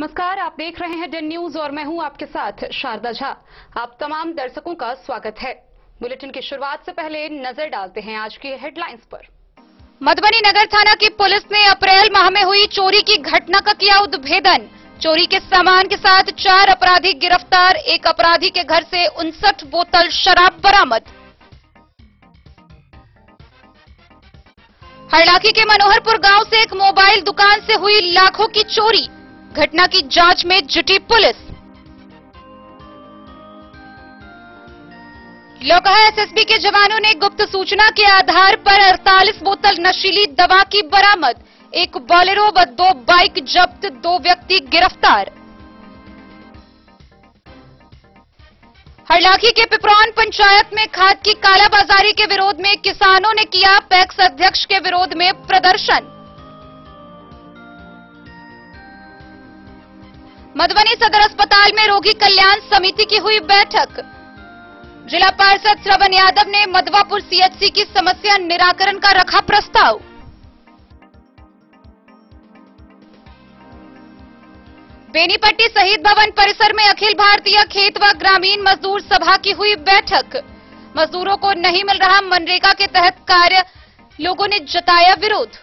नमस्कार, आप देख रहे हैं डेन न्यूज और मैं हूं आपके साथ शारदा झा। आप तमाम दर्शकों का स्वागत है। बुलेटिन की शुरुआत से पहले नजर डालते हैं आज की हेडलाइंस पर। मधुबनी नगर थाना की पुलिस ने अप्रैल माह में हुई चोरी की घटना का किया उद्भेदन। चोरी के सामान के साथ 4 अपराधी गिरफ्तार, एक अपराधी के घर से 59 बोतल शराब बरामद। हरलाखी के मनोहरपुर गांव से एक मोबाइल दुकान से हुई लाखों की चोरी, घटना की जांच में जुटी पुलिस। लोकहा एसएसबी के जवानों ने गुप्त सूचना के आधार पर 48 बोतल नशीली दवा की बरामद, एक बोलेरो व 2 बाइक जब्त, 2 व्यक्ति गिरफ्तार। हरलाखी के पिपरौन पंचायत में खाद की कालाबाजारी के विरोध में किसानों ने किया पैक्स अध्यक्ष के विरोध में प्रदर्शन। मधुबनी सदर अस्पताल में रोगी कल्याण समिति की हुई बैठक। जिला पार्षद श्रवण यादव ने मधवापुर सीएचसी की समस्या निराकरण का रखा प्रस्ताव। बेनीपट्टी शहीद भवन परिसर में अखिल भारतीय खेत व ग्रामीण मजदूर सभा की हुई बैठक। मजदूरों को नहीं मिल रहा मनरेगा के तहत कार्य, लोगों ने जताया विरोध।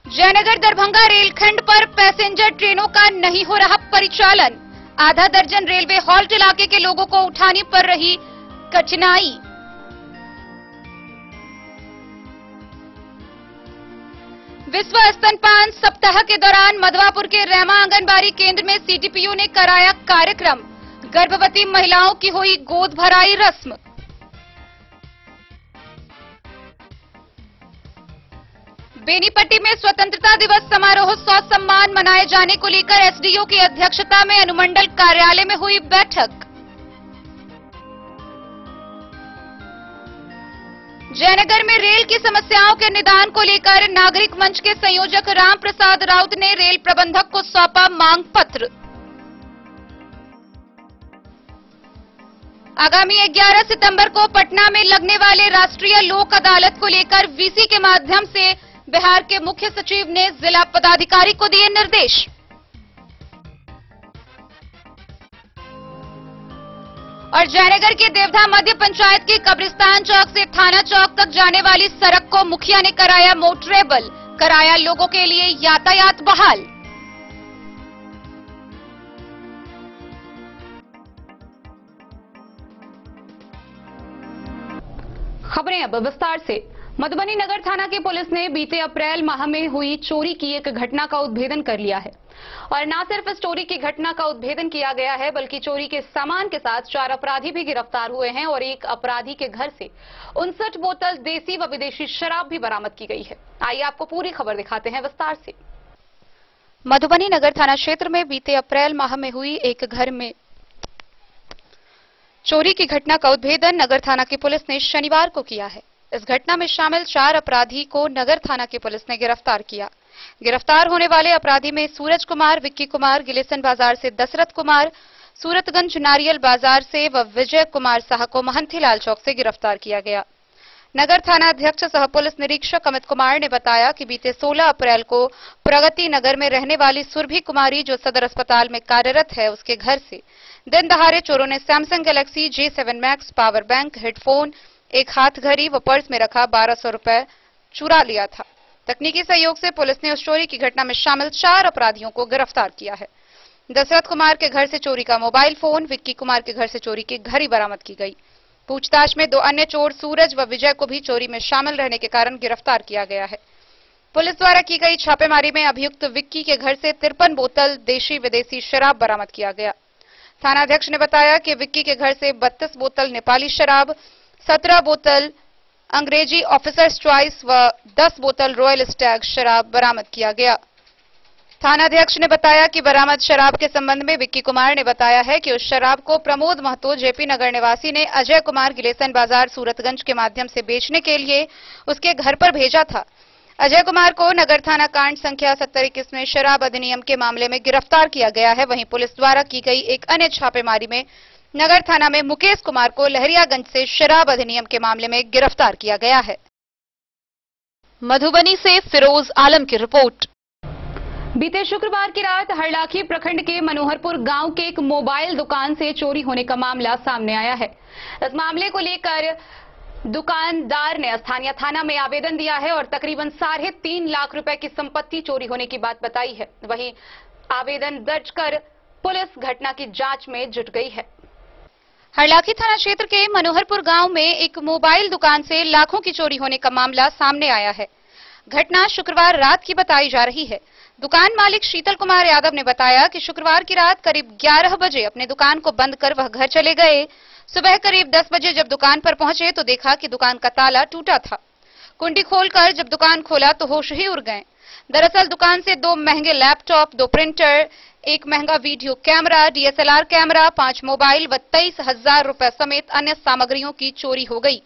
जयनगर दरभंगा रेलखंड पर पैसेंजर ट्रेनों का नहीं हो रहा परिचालन, आधा दर्जन रेलवे हॉल्ट इलाके के लोगों को उठानी पड़ रही कठिनाई। विश्व स्तनपान सप्ताह के दौरान मधवापुर के रेमा आंगनबाड़ी केंद्र में सीडीपीओ ने कराया कार्यक्रम, गर्भवती महिलाओं की हुई गोद भराई रस्म। बेनीपट्टी में स्वतंत्रता दिवस समारोह 100 सम्मान मनाए जाने को लेकर एसडीओ की अध्यक्षता में अनुमंडल कार्यालय में हुई बैठक। जयनगर में रेल की समस्याओं के निदान को लेकर नागरिक मंच के संयोजक राम प्रसाद राउत ने रेल प्रबंधक को सौंपा मांग पत्र। आगामी 11 सितंबर को पटना में लगने वाले राष्ट्रीय लोक अदालत को लेकर वीसी के माध्यम से बिहार के मुख्य सचिव ने जिला पदाधिकारी को दिए निर्देश। और जयनगर के देवधा मध्य पंचायत के कब्रिस्तान चौक से थाना चौक तक जाने वाली सड़क को मुखिया ने कराया मोटरेबल, कराया लोगों के लिए यातायात बहाल। खबरें अब विस्तार से। मधुबनी नगर थाना की पुलिस ने बीते अप्रैल माह में हुई चोरी की एक घटना का उद्भेदन कर लिया है। और न सिर्फ इस चोरी की घटना का उद्भेदन किया गया है, बल्कि चोरी के सामान के साथ 4 अपराधी भी गिरफ्तार हुए हैं और एक अपराधी के घर से 59 बोतल देसी व विदेशी शराब भी बरामद की गई है। आइए आपको पूरी खबर दिखाते हैं विस्तार से। मधुबनी नगर थाना क्षेत्र में बीते अप्रैल माह में हुई एक घर में चोरी की घटना का उद्भेदन नगर थाना की पुलिस ने शनिवार को किया है। इस घटना में शामिल 4 अपराधी को नगर थाना की पुलिस ने गिरफ्तार किया। गिरफ्तार होने वाले अपराधी में सूरज कुमार, विक्की कुमार गिलेसन बाजार से दशरथ कुमार, सूरतगंज नारियल बाजार से व विजय कुमार साह को महंतीलाल चौक से गिरफ्तार किया गया। नगर थाना अध्यक्ष सह पुलिस निरीक्षक अमित कुमार ने बताया कि बीते 16 अप्रैल को प्रगति नगर में रहने वाली सुरभि कुमारी, जो सदर अस्पताल में कार्यरत है, उसके घर से दिन दहाड़े चोरों ने Samsung Galaxy J7 max, power bank, headphone, एक हाथ घड़ी व पर्स में रखा 1200 रुपए चुरा लिया था। तकनीकी सहयोग से पुलिस ने उस चोरी की घटना में शामिल 4 अपराधियों को गिरफ्तार किया है। दशरथ कुमार के घर से चोरी का मोबाइल फोन, विक्की कुमार के घर से चोरी की घड़ी बरामद की गई। पूछताछ में 2 अन्य चोर सूरज व विजय को भी चोरी में शामिल रहने के कारण गिरफ्तार किया गया है। पुलिस द्वारा की गई छापेमारी में अभियुक्त विक्की के घर से 53 बोतल देशी विदेशी शराब बरामद किया गया। थानाध्यक्ष ने बताया कि विक्की के घर से 32 बोतल नेपाली शराब, 17 बोतल अंग्रेजी ऑफिसर्स चॉइस व 10 बोतल रॉयल स्टैग शराब बरामद किया गया। थानाध्यक्ष ने बताया कि बरामद शराब के संबंध में विक्की कुमार ने बताया है कि उस शराब को प्रमोद महतो, जेपी नगर निवासी ने अजय कुमार गिलेसन बाजार सूरतगंज के माध्यम से बेचने के लिए उसके घर पर भेजा था। अजय कुमार को नगर थाना कांड संख्या 7021 में शराब अधिनियम के मामले में गिरफ्तार किया गया है। वहीं पुलिस द्वारा की गई एक अन्य छापेमारी में नगर थाना में मुकेश कुमार को लहरियागंज से शराब अधिनियम के मामले में गिरफ्तार किया गया है। मधुबनी से फिरोज आलम की रिपोर्ट। बीते शुक्रवार की रात हरलाखी प्रखंड के मनोहरपुर गांव के एक मोबाइल दुकान से चोरी होने का मामला सामने आया है। इस मामले को लेकर दुकानदार ने स्थानीय थाना में आवेदन दिया है और तकरीबन 3.5 लाख रुपए की संपत्ति चोरी होने की बात बताई है। वहीं आवेदन दर्ज कर पुलिस घटना की जांच में जुट गई है। हरलाखी थाना क्षेत्र के मनोहरपुर गांव में एक मोबाइल दुकान से लाखों की चोरी होने का मामला सामने आया है। घटना शुक्रवार रात की बताई जा रही है। दुकान मालिक शीतल कुमार यादव ने बताया कि शुक्रवार की रात करीब 11 बजे अपने दुकान को बंद कर वह घर चले गए। सुबह करीब 10 बजे जब दुकान पर पहुंचे तो देखा कि दुकान का ताला टूटा था। कुंडी खोलकर जब दुकान खोला तो होश ही उड़ गए। दरअसल दुकान से 2 महंगे लैपटॉप, 2 प्रिंटर, एक महंगा video camera, DSLR camera, 5 mobile व 23,000 रुपए समेत अन्य सामग्रियों की चोरी हो गई।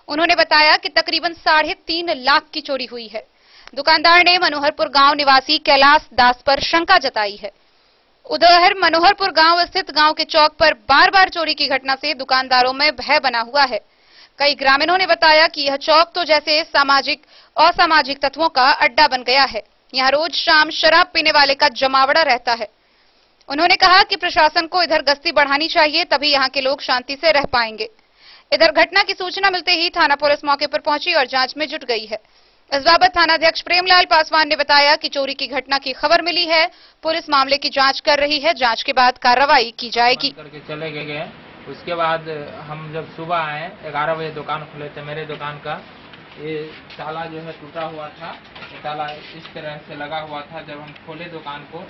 उन्होंने बताया कि तकरीबन 3.5 लाख की चोरी हुई है। दुकानदार ने मनोहरपुर गांव निवासी कैलाश दास पर शंका जताई है। उधर मनोहरपुर गांव स्थित गांव के चौक पर बार-बार चोरी की घटना से दुकानदारों में भय बना हुआ है। कई ग्रामीणों ने बताया कि यह चौक तो जैसे असामाजिक तत्वों का अड्डा बन गया है। यहाँ रोज शाम शराब पीने वाले का जमावड़ा रहता है। उन्होंने कहा कि प्रशासन को इधर गश्ती बढ़ानी चाहिए, तभी यहाँ के लोग शांति से रह पाएंगे। इधर घटना की सूचना मिलते ही थाना पुलिस मौके पर पहुंची और जांच में जुट गई है। इस बाबत थानाध्यक्ष प्रेमलाल पासवान ने बताया कि चोरी की घटना की खबर मिली है। पुलिस मामले की जांच कर रही है। जांच के बाद कार्रवाई की जाएगी। करके चले गए। उसके बाद हम जब सुबह आए 11 बजे दुकान खुले थे। मेरे दुकान का ये ताला जो है टूटा हुआ था। ताला इस तरह से लगा हुआ था। जब हम खोले दुकान को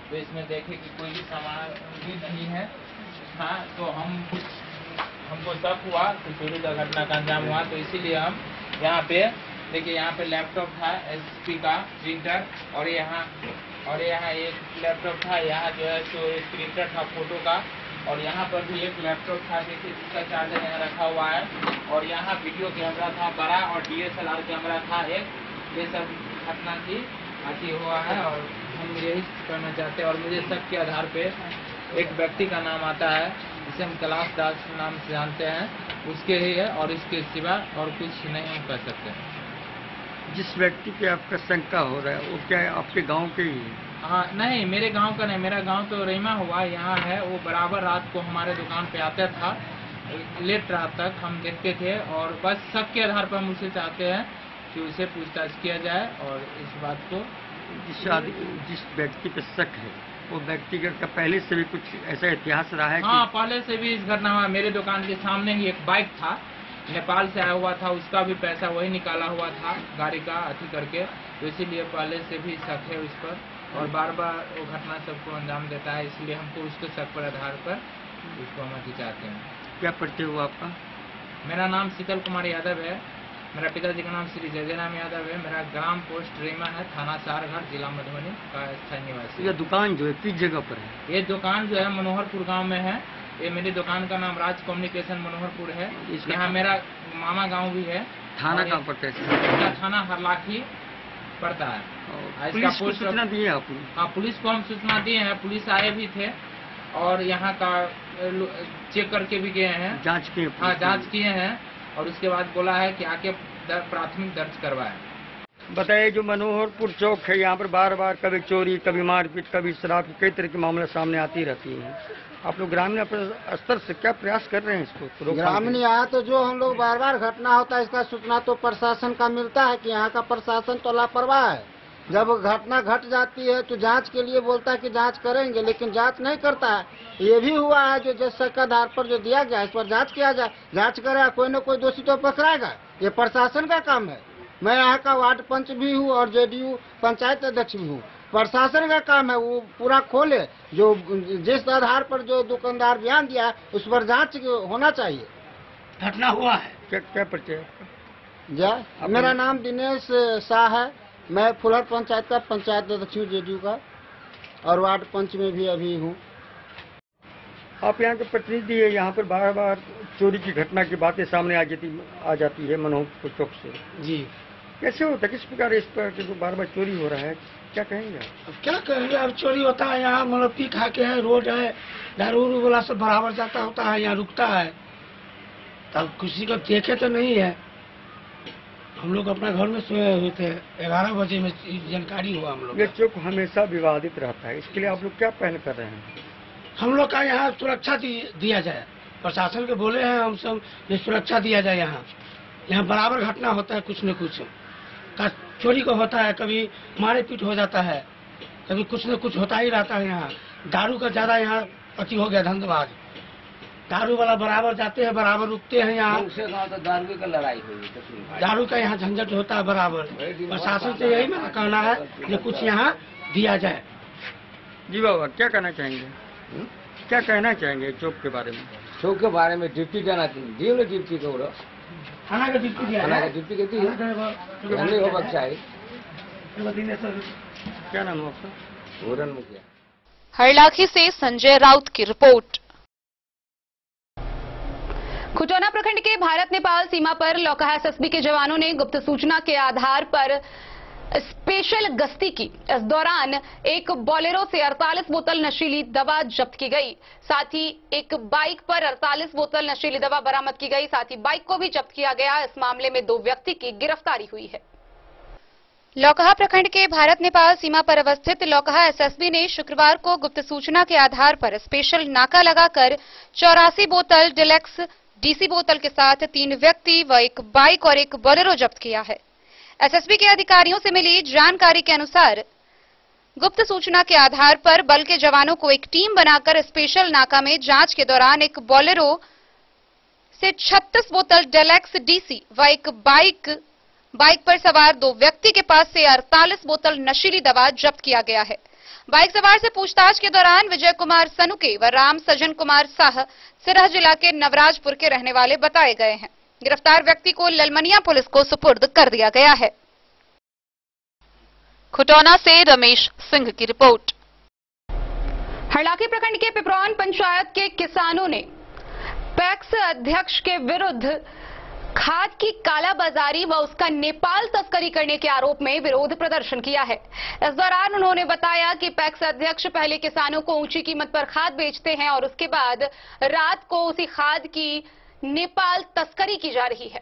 तो इसमें देखे कि कोई भी सामान भी नहीं है। हाँ, तो हमको शक हुआ कि चोरी का घटना का अंजाम हुआ। तो इसीलिए हम यहाँ पे देखिए, यहाँ पे लैपटॉप था HP का प्रिंटर, और यहाँ एक लैपटॉप था। यहाँ जो है तो एक प्रिंटर था फोटो का, और यहाँ पर भी एक लैपटॉप था। देखिए जिसका चार्जर यहाँ रखा हुआ है, और यहाँ वीडियो कैमरा था बड़ा, और DSLR कैमरा था एक। ये सब घटना की अति हुआ है और हम यही करना चाहते हैं। और मुझे शक के आधार पे एक व्यक्ति का नाम आता है जिसे हम कैलाश दास नाम से जानते हैं, उसके ही है, और इसके सिवा और कुछ नहीं हम कर सकते हैं। जिस व्यक्ति पे आपका शंका हो रहा है वो क्या है, आपके गांव के ही? हाँ, नहीं, मेरे गांव का नहीं। मेरा गांव तो रहीमा हुआ यहाँ है। वो बराबर रात को हमारे दुकान पे आता था, लेट रात तक हम देखते थे, और बस शक के आधार पर हम उसे चाहते हैं कि उसे पूछताछ किया जाए। और इस बात को जिस व्यक्ति पे शक है वो व्यक्ति का पहले से भी कुछ ऐसा इतिहास रहा है? हाँ, पहले से भी इस घटना हुआ। मेरे दुकान के सामने ही एक बाइक था, नेपाल से आया हुआ था। उसका भी पैसा वही निकाला हुआ था गाड़ी का अति करके। तो इसीलिए पहले से भी शक है उस पर, और बार बार वो घटना सबको अंजाम देता है। इसलिए हमको उसके शक पर आधार पर उसको हम अति चाहते हैं। क्या परिचय हुआ आपका? मेरा नाम शीतल कुमार यादव है। मेरा पिताजी का नाम श्री जयराम यादव है। मेरा ग्राम पोस्ट रहीमा है, थाना सारघाट, जिला मधुबनी का स्थायी निवासी। यह दुकान जो है किस जगह पर है? ये दुकान जो है मनोहरपुर गांव में है। ये मेरी दुकान का नाम राज कम्युनिकेशन मनोहरपुर है। यहाँ मेरा मामा गांव भी है। थाना कहाँ पड़ता है? थाना हरलाखी पड़ता है। पुलिस को सूचना दी है आपने? हाँ, पुलिस को हम सूचना दिए हैं। पुलिस आए भी थे और यहाँ का चेक करके भी गए हैं, जांच किए? हाँ, जांच किए हैं, और उसके बाद बोला है कि आके प्राथमिक दर्ज करवाए। बताइए, जो मनोहरपुर चौक है यहाँ पर बार बार कभी चोरी, कभी मारपीट, कभी शराब की कई तरह के मामले सामने आती रहती हैं। आप लोग ग्रामीण स्तर से क्या प्रयास कर रहे हैं इसको? ग्रामीण यहाँ तो जो हम लोग बार बार घटना होता है इसका सूचना तो प्रशासन का मिलता है कि यहाँ का प्रशासन तो लापरवाह है। जब घटना घट जाती है तो जांच के लिए बोलता है कि जांच करेंगे, लेकिन जांच नहीं करता है। ये भी हुआ है जो जिस शक के आधार पर जो दिया गया इस पर जांच किया जाए। जांच करेगा कोई न कोई दोषी तो पकड़ाएगा। ये प्रशासन का काम है। मैं यहाँ का वार्ड पंच भी हूँ और JDU पंचायत अध्यक्ष भी हूँ। प्रशासन का काम है वो पूरा खोले, जो जिस आधार पर जो दुकानदार बयान दिया उस पर जांच होना चाहिए। घटना हुआ है क्या परिचय? जय, मेरा नाम दिनेश शाह है। मैं फुलहर पंचायत का पंचायत अध्यक्ष हूँ JDU का, और वार्ड पंच में भी अभी हूँ। आप यहाँ के प्रतिनिधि है। यहाँ पर बार बार चोरी की घटना की बातें सामने आ जाती है मनोहरपुर चौक से। जी, कैसे होता है, किस प्रकार इस पर बार बार चोरी हो रहा है, क्या कहेंगे? क्या कहेंगे, अब चोरी होता है यहाँ, मतलब पी खा के है, रोड है, दारू वाला सब बराबर जाता होता है, यहाँ रुकता है, तब किसी को देखे तो नहीं है। हम लोग अपना घर में सोए हुए थे, 11 बजे में जानकारी हुआ हम लोग। ये चौक हमेशा विवादित रहता है, इसके लिए आप लोग क्या पहल कर रहे हैं? हम लोग का यहाँ सुरक्षा दिया जाए, प्रशासन के बोले हैं हम सब, ये सुरक्षा दिया जाए। यहाँ बराबर घटना होता है, कुछ न कुछ का चोरी को होता है, कभी मारे पीट हो जाता है, कभी कुछ न कुछ होता ही रहता है। यहाँ दारू का ज्यादा यहाँ अति हो गया, धंधबाज दारू वाला बराबर जाते हैं, बराबर रुकते हैं। यहाँ तो दारू का लड़ाई हुई, दारू का यहाँ झंझट होता है बराबर। प्रशासन से यही मेरा कहना है कि कुछ यहाँ दिया जाए। जी बाबा, क्या कहना चाहेंगे? क्या कहना चाहेंगे चौक के बारे में? चौक के बारे में डिप्टी देना चाहिए, डिप्टी को थाना का डिप्टी दिया है, डिप्टी के दी होगा चाहिए। क्या नाम है आपका? पूरन मुखिया। हरलाखी से संजय राउत की रिपोर्ट। खुटौना प्रखंड के भारत नेपाल सीमा पर लौकहा एसएसबी के जवानों ने गुप्त सूचना के आधार पर स्पेशल गश्ती की। इस दौरान एक बोलेरो से 48 बोतल नशीली दवा जब्त की गई। साथ ही एक बाइक पर 48 बोतल नशीली दवा बरामद की गई। साथ ही बाइक को भी जब्त किया गया। इस मामले में 2 व्यक्ति की गिरफ्तारी हुई है। लौकहा प्रखंड के भारत नेपाल सीमा पर अवस्थित लौकहा एसएसबी ने शुक्रवार को गुप्त सूचना के आधार पर स्पेशल नाका लगाकर 84 बोतल डिलक्स डीसी बोतल के साथ 3 व्यक्ति व एक बाइक और एक बोलेरो जब्त किया है। एसएसबी के अधिकारियों से मिली जानकारी के अनुसार गुप्त सूचना के आधार पर बल के जवानों को एक टीम बनाकर स्पेशल नाका में जांच के दौरान एक बोलेरो से 36 बोतल डेलक्स डीसी व एक बाइक पर सवार 2 व्यक्ति के पास से 48 बोतल नशीली दवा जब्त किया गया है। बाइक सवार से पूछताछ के दौरान विजय कुमार सनुके व राम सजन कुमार साह सिरह जिला के नवराजपुर के रहने वाले बताए गए हैं। गिरफ्तार व्यक्ति को ललमनिया पुलिस को सुपुर्द कर दिया गया है। खुटौना से रमेश सिंह की रिपोर्ट। हरलाखी प्रखंड के पिपरौन पंचायत के किसानों ने पैक्स अध्यक्ष के विरुद्ध खाद की कालाबाजारी व उसका नेपाल तस्करी करने के आरोप में विरोध प्रदर्शन किया है। इस दौरान उन्होंने बताया कि पैक्स अध्यक्ष पहले किसानों को ऊंची कीमत पर खाद बेचते हैं और उसके बाद रात को उसी खाद की नेपाल तस्करी की जा रही है।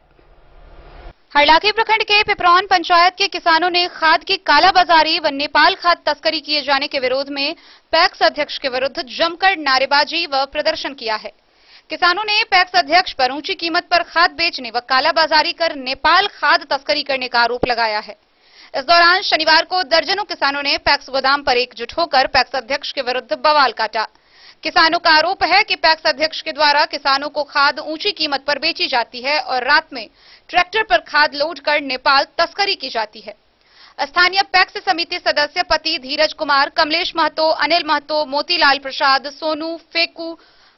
हरलाखी प्रखंड के पिपरौन पंचायत के किसानों ने खाद की कालाबाजारी व नेपाल खाद तस्करी किए जाने के विरोध में पैक्स अध्यक्ष के विरुद्ध जमकर नारेबाजी व प्रदर्शन किया है। किसानों ने पैक्स अध्यक्ष पर ऊंची कीमत पर खाद बेचने व कालाबाजारी कर नेपाल खाद तस्करी करने का आरोप लगाया है। इस दौरान शनिवार को दर्जनों किसानों ने पैक्स गोदाम पर एकजुट होकर पैक्स अध्यक्ष के विरुद्ध बवाल काटा। किसानों का आरोप है कि पैक्स अध्यक्ष के द्वारा किसानों को खाद ऊंची कीमत पर बेची जाती है और रात में ट्रैक्टर पर खाद लोड कर नेपाल तस्करी की जाती है। स्थानीय पैक्स समिति सदस्य पति धीरज कुमार, कमलेश महतो, अनिल महतो, मोतीलाल प्रसाद, सोनू, फेकू,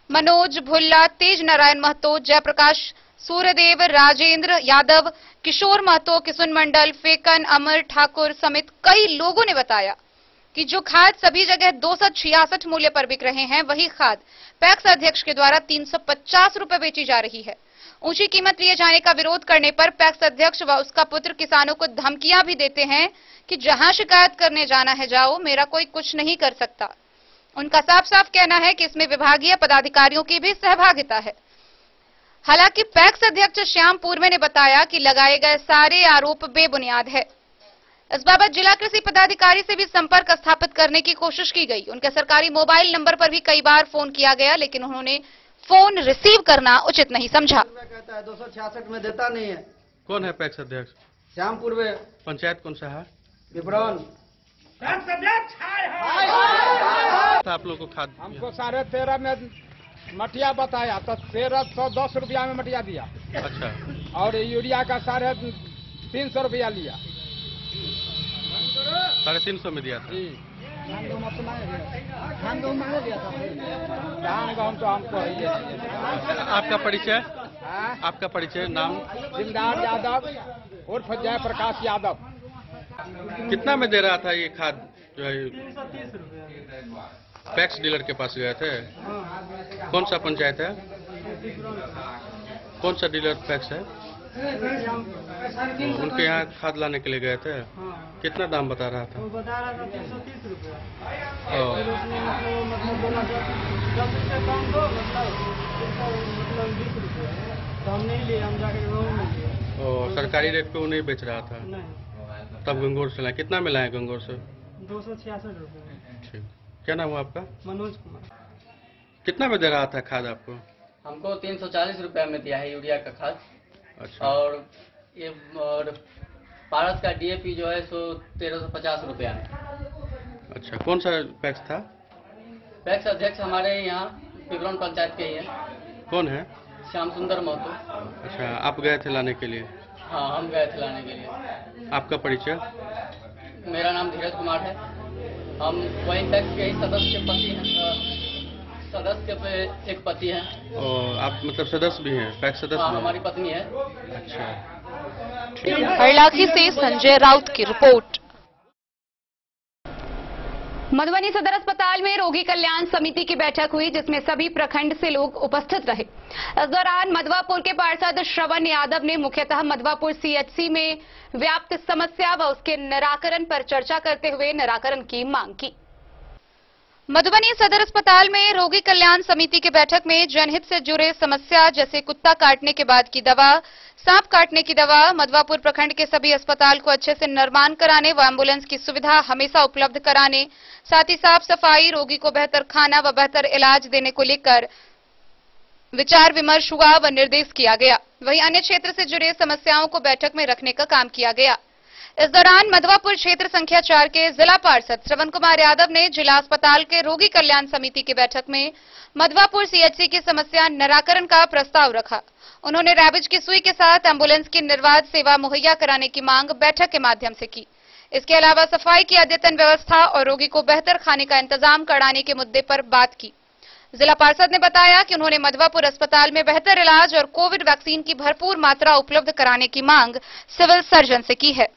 मनोज भुल्ला, तेज नारायण महतो, जयप्रकाश सूर्यदेव, राजेंद्र यादव, किशोर महतो, किशुन मंडल, फेकन, अमर ठाकुर समेत कई लोगों ने बताया कि जो खाद सभी जगह 266 मूल्य पर बिक रहे हैं, वही खाद पैक्स अध्यक्ष के द्वारा 350 रुपए बेची जा रही है। ऊंची कीमत लिए जाने का विरोध करने पर पैक्स अध्यक्ष व उसका पुत्र किसानों को धमकियां भी देते हैं कि जहां शिकायत करने जाना है जाओ, मेरा कोई कुछ नहीं कर सकता। उनका साफ साफ कहना है कि इसमें विभागीय पदाधिकारियों की भी सहभागिता है। हालांकि पैक्स अध्यक्ष श्याम पूर्वे ने बताया कि लगाए गए सारे आरोप बेबुनियाद है। इस बाबत जिला कृषि पदाधिकारी से भी संपर्क स्थापित करने की कोशिश की गई। उनके सरकारी मोबाइल नंबर पर भी कई बार फोन किया गया, लेकिन उन्होंने फोन रिसीव करना उचित नहीं समझा। कहता है 266 में देता नहीं है। कौन है पैक्स अध्यक्ष? श्याम पूर्वे। पंचायत कौन सा है? पिपरौन। आप लोग को खाद हमको 13.5 में मटिया बताया तो 1310 रुपया में मटिया दिया। अच्छा। और यूरिया का 350 रुपया लिया। 350 में दिया था जी। धान गहूँ तो हमको आपका परिचय? आपका परिचय, नाम? जिमदार यादव उर्फ जयप्रकाश यादव। कितना में दे रहा था ये खाद जो है? पैक्स डीलर के पास गए थे? कौन सा पंचायत है? कौन सा डीलर पैक्स है? उनके यहाँ खाद लाने के लिए गए थे। कितना दाम बता रहा था? वो बता रहा था 330 रुपया। तो हम नहीं लिए, हम जाके गाँव में लिए। और सरकारी रेट पे वो नहीं बेच रहा था, नहीं, तब गंगोर से लाए। कितना में लाए गंगोर से? 266 रुपये। ठीक, क्या नाम हुआ आपका? मनोज कुमार। कितना में दे रहा था खाद आपको? हमको 340 रुपए में दिया है यूरिया का खाद। अच्छा। और ये और पारस का डीएपी जो है सो 1350 रुपया में। अच्छा, कौन सा पैक्स था? पैक्स अध्यक्ष हमारे यहाँ पिपरौन पंचायत के ही है। कौन है? श्याम सुंदर महतो। अच्छा, आप गए थे लाने के लिए? हाँ, हम गए थे लाने के लिए। आपका परिचय? मेरा नाम धीरज कुमार है। हम वही पैक्स के ही सदस्य पति हैं, सदस्य पे एक पति हैं। और आप मतलब सदस्य भी हैं, पैक्स सदस्य? हाँ, भी हैं? हमारी पत्नी है। अच्छा। हरलाखी से संजय राउत की रिपोर्ट। मधुबनी सदर अस्पताल में रोगी कल्याण समिति की बैठक हुई, जिसमें सभी प्रखंड से लोग उपस्थित रहे। इस दौरान मधवापुर के पार्षद श्रवण यादव ने मुख्यतः मधवापुर सीएचसी में व्याप्त समस्या व उसके निराकरण पर चर्चा करते हुए निराकरण की मांग की। मधुबनी सदर अस्पताल में रोगी कल्याण समिति की बैठक में जनहित से जुड़े समस्या जैसे कुत्ता काटने के बाद की दवा, सांप काटने की दवा, मधवापुर प्रखंड के सभी अस्पताल को अच्छे से निर्माण कराने व एम्बुलेंस की सुविधा हमेशा उपलब्ध कराने, साथ ही साफ सफाई, रोगी को बेहतर खाना व बेहतर इलाज देने को लेकर विचार विमर्श हुआ व निर्देश किया गया। वहीं अन्य क्षेत्र से जुड़े समस्याओं को बैठक में रखने का काम किया गया। इस दौरान मधवापुर क्षेत्र संख्या 4 के जिला पार्षद श्रवण कुमार यादव ने जिला अस्पताल के रोगी कल्याण समिति की बैठक में मधवापुर सीएचसी की समस्या निराकरण का प्रस्ताव रखा। उन्होंने रैबिज की सुई के साथ एम्बुलेंस की निर्बाध सेवा मुहैया कराने की मांग बैठक के माध्यम से की। इसके अलावा सफाई की अद्यतन व्यवस्था और रोगी को बेहतर खाने का इंतजाम कराने के मुद्दे पर बात की। जिला पार्षद ने बताया कि उन्होंने मधवापुर अस्पताल में बेहतर इलाज और कोविड वैक्सीन की भरपूर मात्रा उपलब्ध कराने की मांग सिविल सर्जन से की है।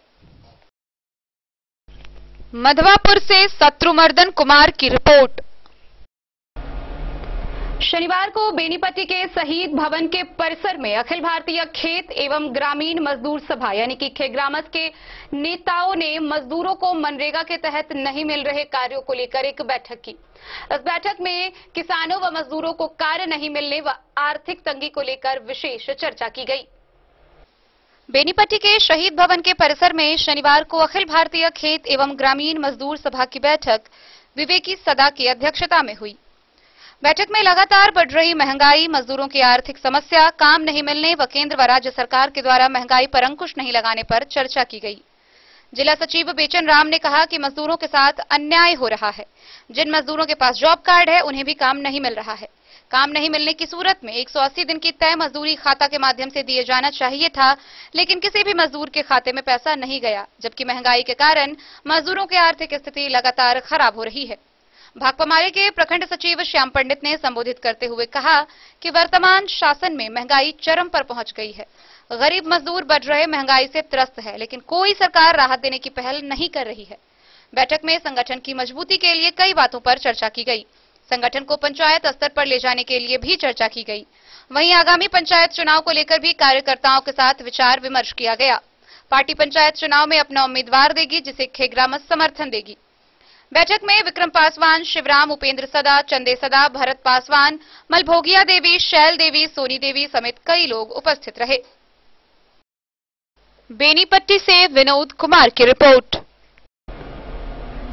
मधवापुर से शत्रुमर्दन कुमार की रिपोर्ट। शनिवार को बेनीपट्टी के शहीद भवन के परिसर में अखिल भारतीय खेत एवं ग्रामीण मजदूर सभा यानी कि खेग्रामस के नेताओं ने मजदूरों को मनरेगा के तहत नहीं मिल रहे कार्यों को लेकर एक बैठक की। इस बैठक में किसानों व मजदूरों को कार्य नहीं मिलने व आर्थिक तंगी को लेकर विशेष चर्चा की गई। बेनीपट्टी के शहीद भवन के परिसर में शनिवार को अखिल भारतीय खेत एवं ग्रामीण मजदूर सभा की बैठक विवेकी सदा की अध्यक्षता में हुई। बैठक में लगातार बढ़ रही महंगाई, मजदूरों की आर्थिक समस्या, काम नहीं मिलने व केंद्र व राज्य सरकार के द्वारा महंगाई पर अंकुश नहीं लगाने पर चर्चा की गई। जिला सचिव बेचन राम ने कहा कि मजदूरों के साथ अन्याय हो रहा है। जिन मजदूरों के पास जॉब कार्ड है उन्हें भी काम नहीं मिल रहा है। काम नहीं मिलने की सूरत में 180 दिन की तय मजदूरी खाता के माध्यम से दिए जाना चाहिए था, लेकिन किसी भी मजदूर के खाते में पैसा नहीं गया, जबकि महंगाई के कारण मजदूरों की आर्थिक स्थिति लगातार खराब हो रही है। भाकपा माले के प्रखंड सचिव श्याम पंडित ने संबोधित करते हुए कहा कि वर्तमान शासन में महंगाई चरम पर पहुंच गई है। गरीब मजदूर बढ़ रहे महंगाई से त्रस्त है, लेकिन कोई सरकार राहत देने की पहल नहीं कर रही है। बैठक में संगठन की मजबूती के लिए कई बातों पर चर्चा की गई। संगठन को पंचायत स्तर पर ले जाने के लिए भी चर्चा की गई। वहीं आगामी पंचायत चुनाव को लेकर भी कार्यकर्ताओं के साथ विचार विमर्श किया गया। पार्टी पंचायत चुनाव में अपना उम्मीदवार देगी, जिसे खेग्रामस समर्थन देगी। बैठक में विक्रम पासवान, शिवराम, उपेंद्र सदा, चंदे सदा, भरत पासवान, मलभोगिया देवी, शैल देवी, सोनी देवी समेत कई लोग उपस्थित रहे। बेनीपट्टी से विनोद कुमार की रिपोर्ट।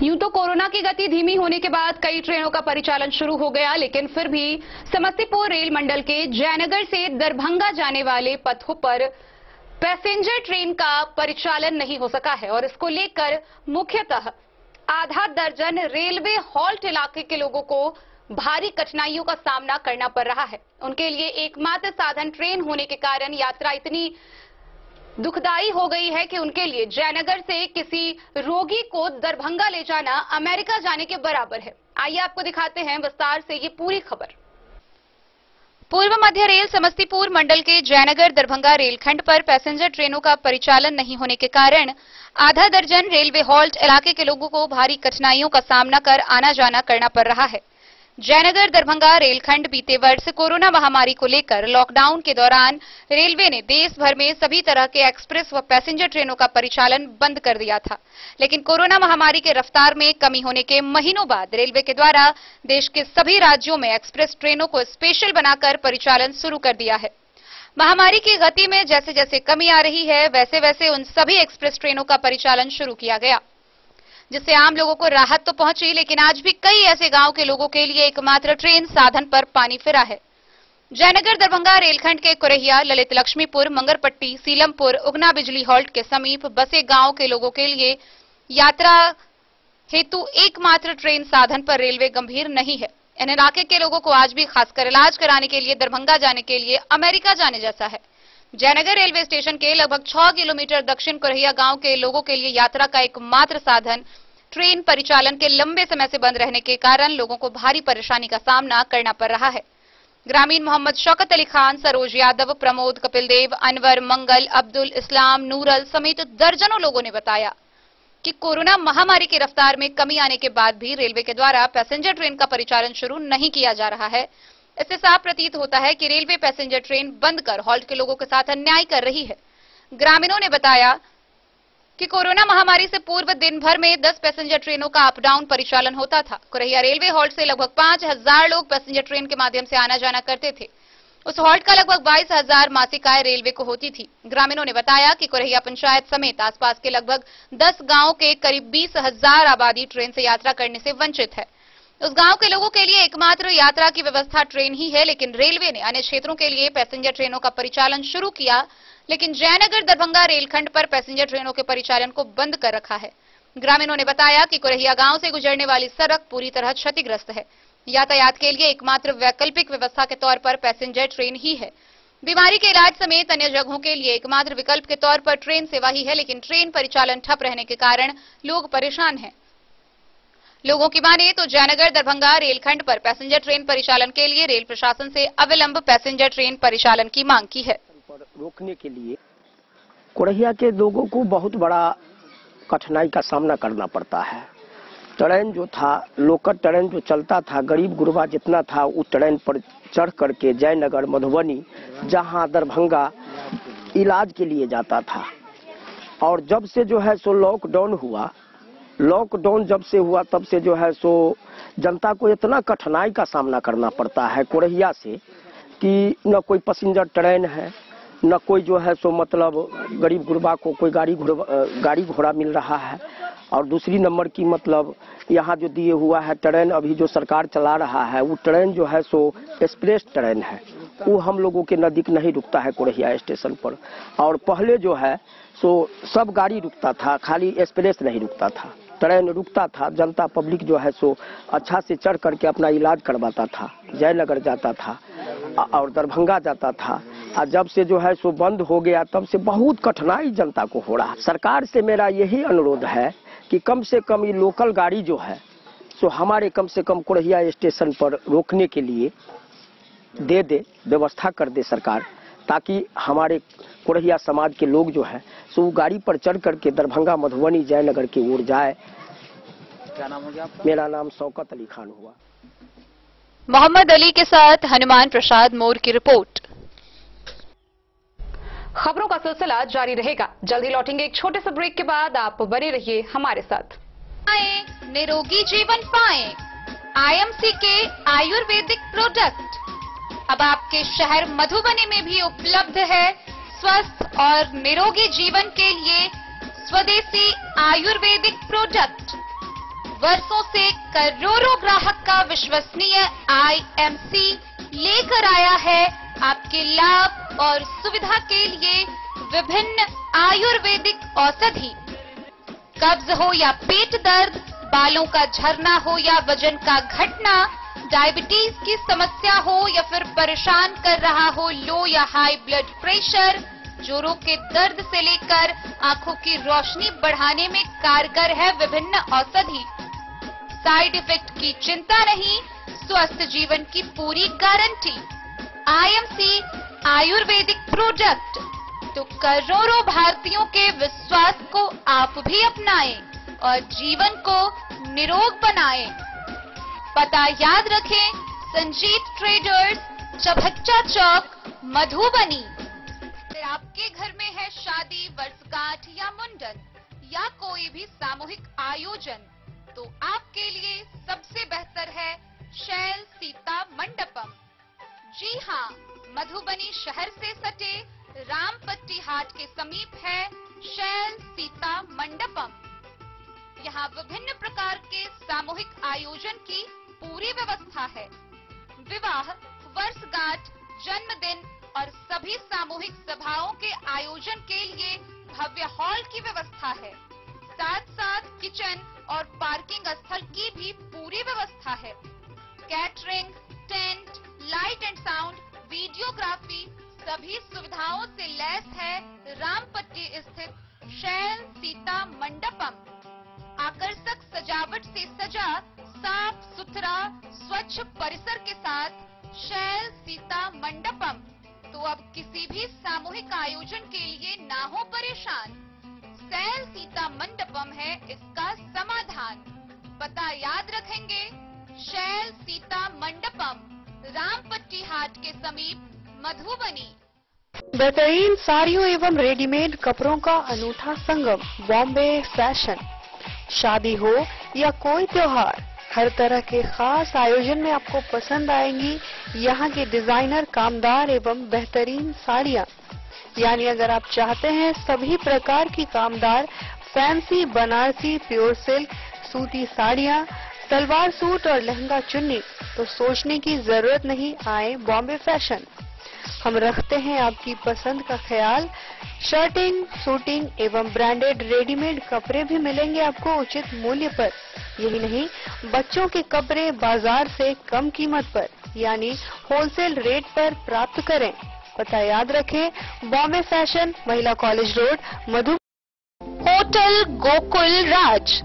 यूं तो कोरोना की गति धीमी होने के बाद कई ट्रेनों का परिचालन शुरू हो गया, लेकिन फिर भी समस्तीपुर रेल मंडल के जयनगर से दरभंगा जाने वाले पथों पर पैसेंजर ट्रेन का परिचालन नहीं हो सका है और इसको लेकर मुख्यतः आधा दर्जन रेलवे हॉल्ट इलाके के लोगों को भारी कठिनाइयों का सामना करना पड़ रहा है। उनके लिए एकमात्र साधन ट्रेन होने के कारण यात्रा इतनी दुखदायी हो गई है कि उनके लिए जयनगर से किसी रोगी को दरभंगा ले जाना अमेरिका जाने के बराबर है। आइए आपको दिखाते हैं विस्तार से ये पूरी खबर। पूर्व मध्य रेल समस्तीपुर मंडल के जयनगर दरभंगा रेलखंड पर पैसेंजर ट्रेनों का परिचालन नहीं होने के कारण आधा दर्जन रेलवे हॉल्ट इलाके के लोगों को भारी कठिनाइयों का सामना कर आना जाना करना पड़ रहा है। जयनगर दरभंगा रेलखंड बीते वर्ष कोरोना महामारी को लेकर लॉकडाउन के दौरान रेलवे ने देश भर में सभी तरह के एक्सप्रेस व पैसेंजर ट्रेनों का परिचालन बंद कर दिया था, लेकिन कोरोना महामारी के रफ्तार में कमी होने के महीनों बाद रेलवे के द्वारा देश के सभी राज्यों में एक्सप्रेस ट्रेनों को स्पेशल बनाकर परिचालन शुरू कर दिया है। महामारी की गति में जैसे जैसे कमी आ रही है, वैसे वैसे उन सभी एक्सप्रेस ट्रेनों का परिचालन शुरू किया गया, जिससे आम लोगों को राहत तो पहुंची, लेकिन आज भी कई ऐसे गांव के लोगों के लिए एकमात्र ट्रेन साधन पर पानी फिरा है। जयनगर दरभंगा रेलखंड के कुरहिया, ललित लक्ष्मीपुर, मंगरपट्टी, सीलमपुर, उगना बिजली हॉल्ट के समीप बसे गांव के लोगों के लिए यात्रा हेतु एकमात्र ट्रेन साधन पर रेलवे गंभीर नहीं है। इन इलाके के लोगों को आज भी खासकर इलाज कराने के लिए दरभंगा जाने के लिए अमेरिका जाने जैसा है। जयनगर रेलवे स्टेशन के लगभग 6 किलोमीटर दक्षिण कुरहिया गांव के लोगों के लिए यात्रा का एकमात्र साधन ट्रेन परिचालन के लंबे समय से बंद रहने के कारण लोगों को भारी परेशानी का सामना करना पड़ रहा है। ग्रामीण मोहम्मद शौकत अली खान, सरोज यादव, प्रमोद, कपिल देव, अनवर, मंगल, अब्दुल इस्लाम, नूरल समेत दर्जनों लोगों ने बताया कि कोरोना महामारी की रफ्तार में कमी आने के बाद भी रेलवे के द्वारा पैसेंजर ट्रेन का परिचालन शुरू नहीं किया जा रहा है। इससे साफ प्रतीत होता है कि रेलवे पैसेंजर ट्रेन बंद कर हॉल्ट के लोगों के साथ अन्याय कर रही है। ग्रामीणों ने बताया कि कोरोना महामारी से पूर्व दिन भर में 10 पैसेंजर ट्रेनों का अप डाउन परिचालन होता था। कुरहिया रेलवे हॉल्ट से लगभग 5000 लोग पैसेंजर ट्रेन के माध्यम से आना जाना करते थे। उस हॉल्ट का लगभग 22,000 मासिक आय रेलवे को होती थी। ग्रामीणों ने बताया कि कुरहिया पंचायत समेत आसपास के लगभग 10 गांव के करीब 20,000 आबादी ट्रेन से यात्रा करने से वंचित है। उस गांव के लोगों के लिए एकमात्र यात्रा की व्यवस्था ट्रेन ही है, लेकिन रेलवे ने अन्य क्षेत्रों के लिए पैसेंजर ट्रेनों का परिचालन शुरू किया, लेकिन जयनगर दरभंगा रेलखंड पर पैसेंजर ट्रेनों के परिचालन को बंद कर रखा है। ग्रामीणों ने बताया कि कुरहिया गांव से गुजरने वाली सड़क पूरी तरह क्षतिग्रस्त है। यातायात के लिए एकमात्र वैकल्पिक व्यवस्था के तौर पर पैसेंजर ट्रेन ही है। बीमारी के इलाज समेत अन्य जगहों के लिए एकमात्र विकल्प के तौर पर ट्रेन सेवा ही है, लेकिन ट्रेन परिचालन ठप रहने के कारण लोग परेशान हैं। लोगों की माने तो जयनगर दरभंगा रेलखंड पर पैसेंजर ट्रेन परिचालन के लिए रेल प्रशासन से अविलंब पैसेंजर ट्रेन परिचालन की मांग की है। रोकने के लिए कुरहिया के लोगों को बहुत बड़ा कठिनाई का सामना करना पड़ता है। ट्रेन जो था, लोकल ट्रेन जो चलता था, गरीब गुरबा जितना था, उस ट्रेन पर चढ़ करके जयनगर, मधुबनी, जहां दरभंगा इलाज के लिए जाता था। और जब से जो है सो लॉकडाउन जब से हुआ, तब से जो है सो जनता को इतना कठिनाई का सामना करना पड़ता है कुरहिया से कि न कोई पैसेंजर ट्रेन है, न कोई जो है सो मतलब गरीब गुरबा को कोई गाड़ी घोड़ा मिल रहा है। और दूसरी नंबर की मतलब यहाँ जो दिए हुआ है ट्रेन, अभी जो सरकार चला रहा है, वो ट्रेन जो है सो एक्सप्रेस ट्रेन है, वो हम लोगों के नज़दीक नहीं रुकता है कुरहिया स्टेशन पर। और पहले जो है सो सब गाड़ी रुकता था, खाली एक्सप्रेस नहीं रुकता था, ट्रेन रुकता था। जनता पब्लिक जो है सो अच्छा से चढ़ करके अपना इलाज करवाता था, जयनगर जाता था और दरभंगा जाता था। और जब से जो है सो बंद हो गया, तब से बहुत कठिनाई जनता को हो रहा है। सरकार से मेरा यही अनुरोध है कि कम से कम ये लोकल गाड़ी जो है सो हमारे कम से कम कुरहिया स्टेशन पर रोकने के लिए दे व्यवस्था कर दे सरकार, ताकि हमारे कुरहिया समाज के लोग जो है सो गाड़ी पर चढ़ करके दरभंगा, मधुबनी, जयनगर की ओर जाए। क्या नाम हो गया आपका? मेरा नाम शौकत अली खान हुआ। मोहम्मद अली के साथ हनुमान प्रसाद मोर की रिपोर्ट। खबरों का सिलसिला जारी रहेगा। जल्द ही लौटेंगे एक छोटे से ब्रेक के बाद। आप बने रहिए हमारे साथ। निरोगी जीवन पाएं IMC के आयुर्वेदिक प्रोडक्ट अब आपके शहर मधुबनी में भी उपलब्ध है। स्वस्थ और निरोगी जीवन के लिए स्वदेशी आयुर्वेदिक प्रोडक्ट वर्षों से करोड़ों ग्राहक का विश्वसनीय IMC लेकर आया है आपके लाभ और सुविधा के लिए विभिन्न आयुर्वेदिक औषधि। कब्ज हो या पेट दर्द, बालों का झरना हो या वजन का घटना, डायबिटीज की समस्या हो या फिर परेशान कर रहा हो लो या हाई ब्लड प्रेशर, जोड़ों के दर्द से लेकर आंखों की रोशनी बढ़ाने में कारगर है विभिन्न औषधि। साइड इफेक्ट की चिंता नहीं, स्वस्थ जीवन की पूरी गारंटी। IMC आयुर्वेदिक प्रोडक्ट तो करोड़ों भारतीयों के विश्वास को आप भी अपनाएं और जीवन को निरोग बनाएं। पता याद रखें, संजीत ट्रेडर्स, चभच्चा चौक, मधुबनी। अगर आपके घर में है शादी, वर्षगांठ या मुंडन या कोई भी सामूहिक आयोजन, तो आपके लिए सबसे बेहतर है शैल सीता मंडपम। जी हाँ, मधुबनी शहर से सटे रामपट्टी हाट के समीप है शैल सीता मंडपम। यहाँ विभिन्न प्रकार के सामूहिक आयोजन की पूरी व्यवस्था है। विवाह, वर्षगांठ, जन्मदिन और सभी सामूहिक सभाओं के आयोजन के लिए भव्य हॉल की व्यवस्था है। साथ साथ किचन और पार्किंग स्थल की भी पूरी व्यवस्था है। Catering, tent, light and sound, videography सभी सुविधाओं से लैस है रामपट्टी स्थित शैल सीता मंडपम। आकर्षक सजावट से सजा साफ सुथरा स्वच्छ परिसर के साथ शैल सीता मंडपम। तो अब किसी भी सामूहिक आयोजन के लिए ना हो परेशान, शैल सीता मंडपम है इसका समाधान। पता याद रखेंगे, शैल सीता मंडपम, रामपट्टी हाट के समीप, मधुबनी। बेहतरीन साड़ियों एवं रेडीमेड कपड़ों का अनूठा संगम, बॉम्बे फैशन। शादी हो या कोई त्योहार, हर तरह के खास आयोजन में आपको पसंद आएंगी यहाँ के डिजाइनर, कामदार एवं बेहतरीन साड़ियाँ। यानी अगर आप चाहते हैं सभी प्रकार की कामदार, फैंसी, बनारसी, प्योर सिल्क, सूती साड़ियाँ, सलवार सूट और लहंगा चुन्नी, तो सोचने की जरूरत नहीं, आए बॉम्बे फैशन। हम रखते हैं आपकी पसंद का ख्याल। शर्टिंग, सूटिंग एवं ब्रांडेड रेडीमेड कपड़े भी मिलेंगे आपको उचित मूल्य पर। यही नहीं, बच्चों के कपड़े बाजार से कम कीमत पर यानी होलसेल रेट पर प्राप्त करें। पता याद रखें, बॉम्बे फैशन, महिला college road, Madhubani. Hotel Gokul Raj.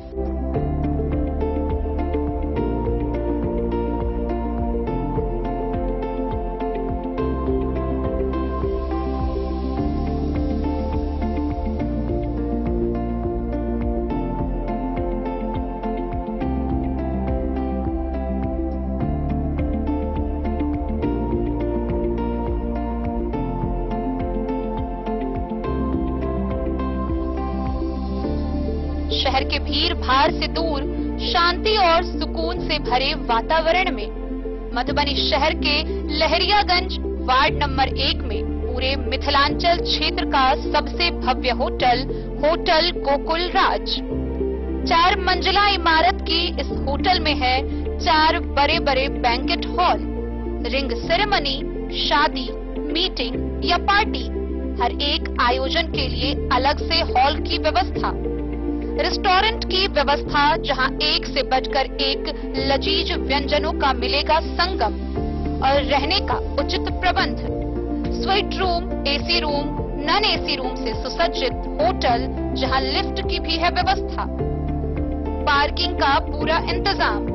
शहर के भीड़ भाड़ से दूर, शांति और सुकून से भरे वातावरण में मधुबनी शहर के लहरियागंज वार्ड नंबर 1 में पूरे मिथिलांचल क्षेत्र का सबसे भव्य होटल, होटल गोकुल राज। 4 मंजिला इमारत की इस होटल में है 4 बड़े बड़े बैंकेट हॉल, रिंग सेरेमनी, शादी, मीटिंग या पार्टी, हर एक आयोजन के लिए अलग से हॉल की व्यवस्था। रेस्टोरेंट की व्यवस्था, जहां एक से बढ़कर एक लजीज व्यंजनों का मिलेगा संगम, और रहने का उचित प्रबंध। Suite room, AC room, non AC room से सुसज्जित होटल, जहां लिफ्ट की भी है व्यवस्था। पार्किंग का पूरा इंतजाम।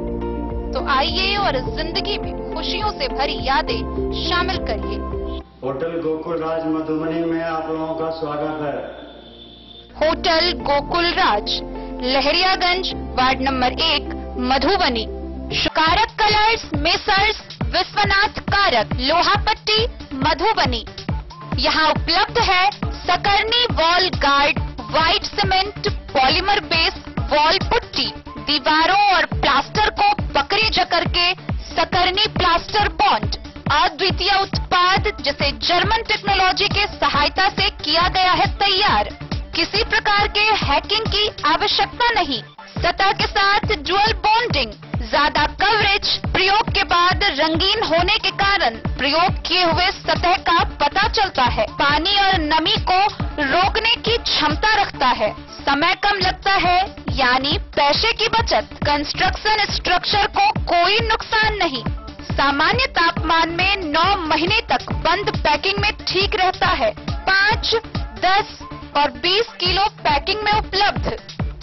तो आइए और जिंदगी में खुशियों से भरी यादें शामिल करिए। होटल गोकुल राज मधुबनी में आप लोगों का स्वागत है। होटल गोकुल राज, लहरियागंज वार्ड नंबर 1, मधुबनी। कारक कलर्स, मेसर्स विश्वनाथ कारक, लोहापट्टी, मधुबनी। यहाँ उपलब्ध है Sakarni wall guard, white cement, polymer base wall putty. दीवारों और प्लास्टर को पकड़ी जकड़ के सकरनी प्लास्टर बॉन्ड, अद्वितीय उत्पाद जिसे जर्मन टेक्नोलॉजी के सहायता से किया गया है तैयार। किसी प्रकार के हैकिंग की आवश्यकता नहीं। सतह के साथ डुअल बॉन्डिंग, ज्यादा कवरेज, प्रयोग के बाद रंगीन होने के कारण प्रयोग किए हुए सतह का पता चलता है। पानी और नमी को रोकने की क्षमता रखता है। समय कम लगता है, यानी पैसे की बचत। कंस्ट्रक्शन स्ट्रक्चर को कोई नुकसान नहीं। सामान्य तापमान में 9 महीने तक बंद पैकिंग में ठीक रहता है। 5, 10 और 20 किलो पैकिंग में उपलब्ध।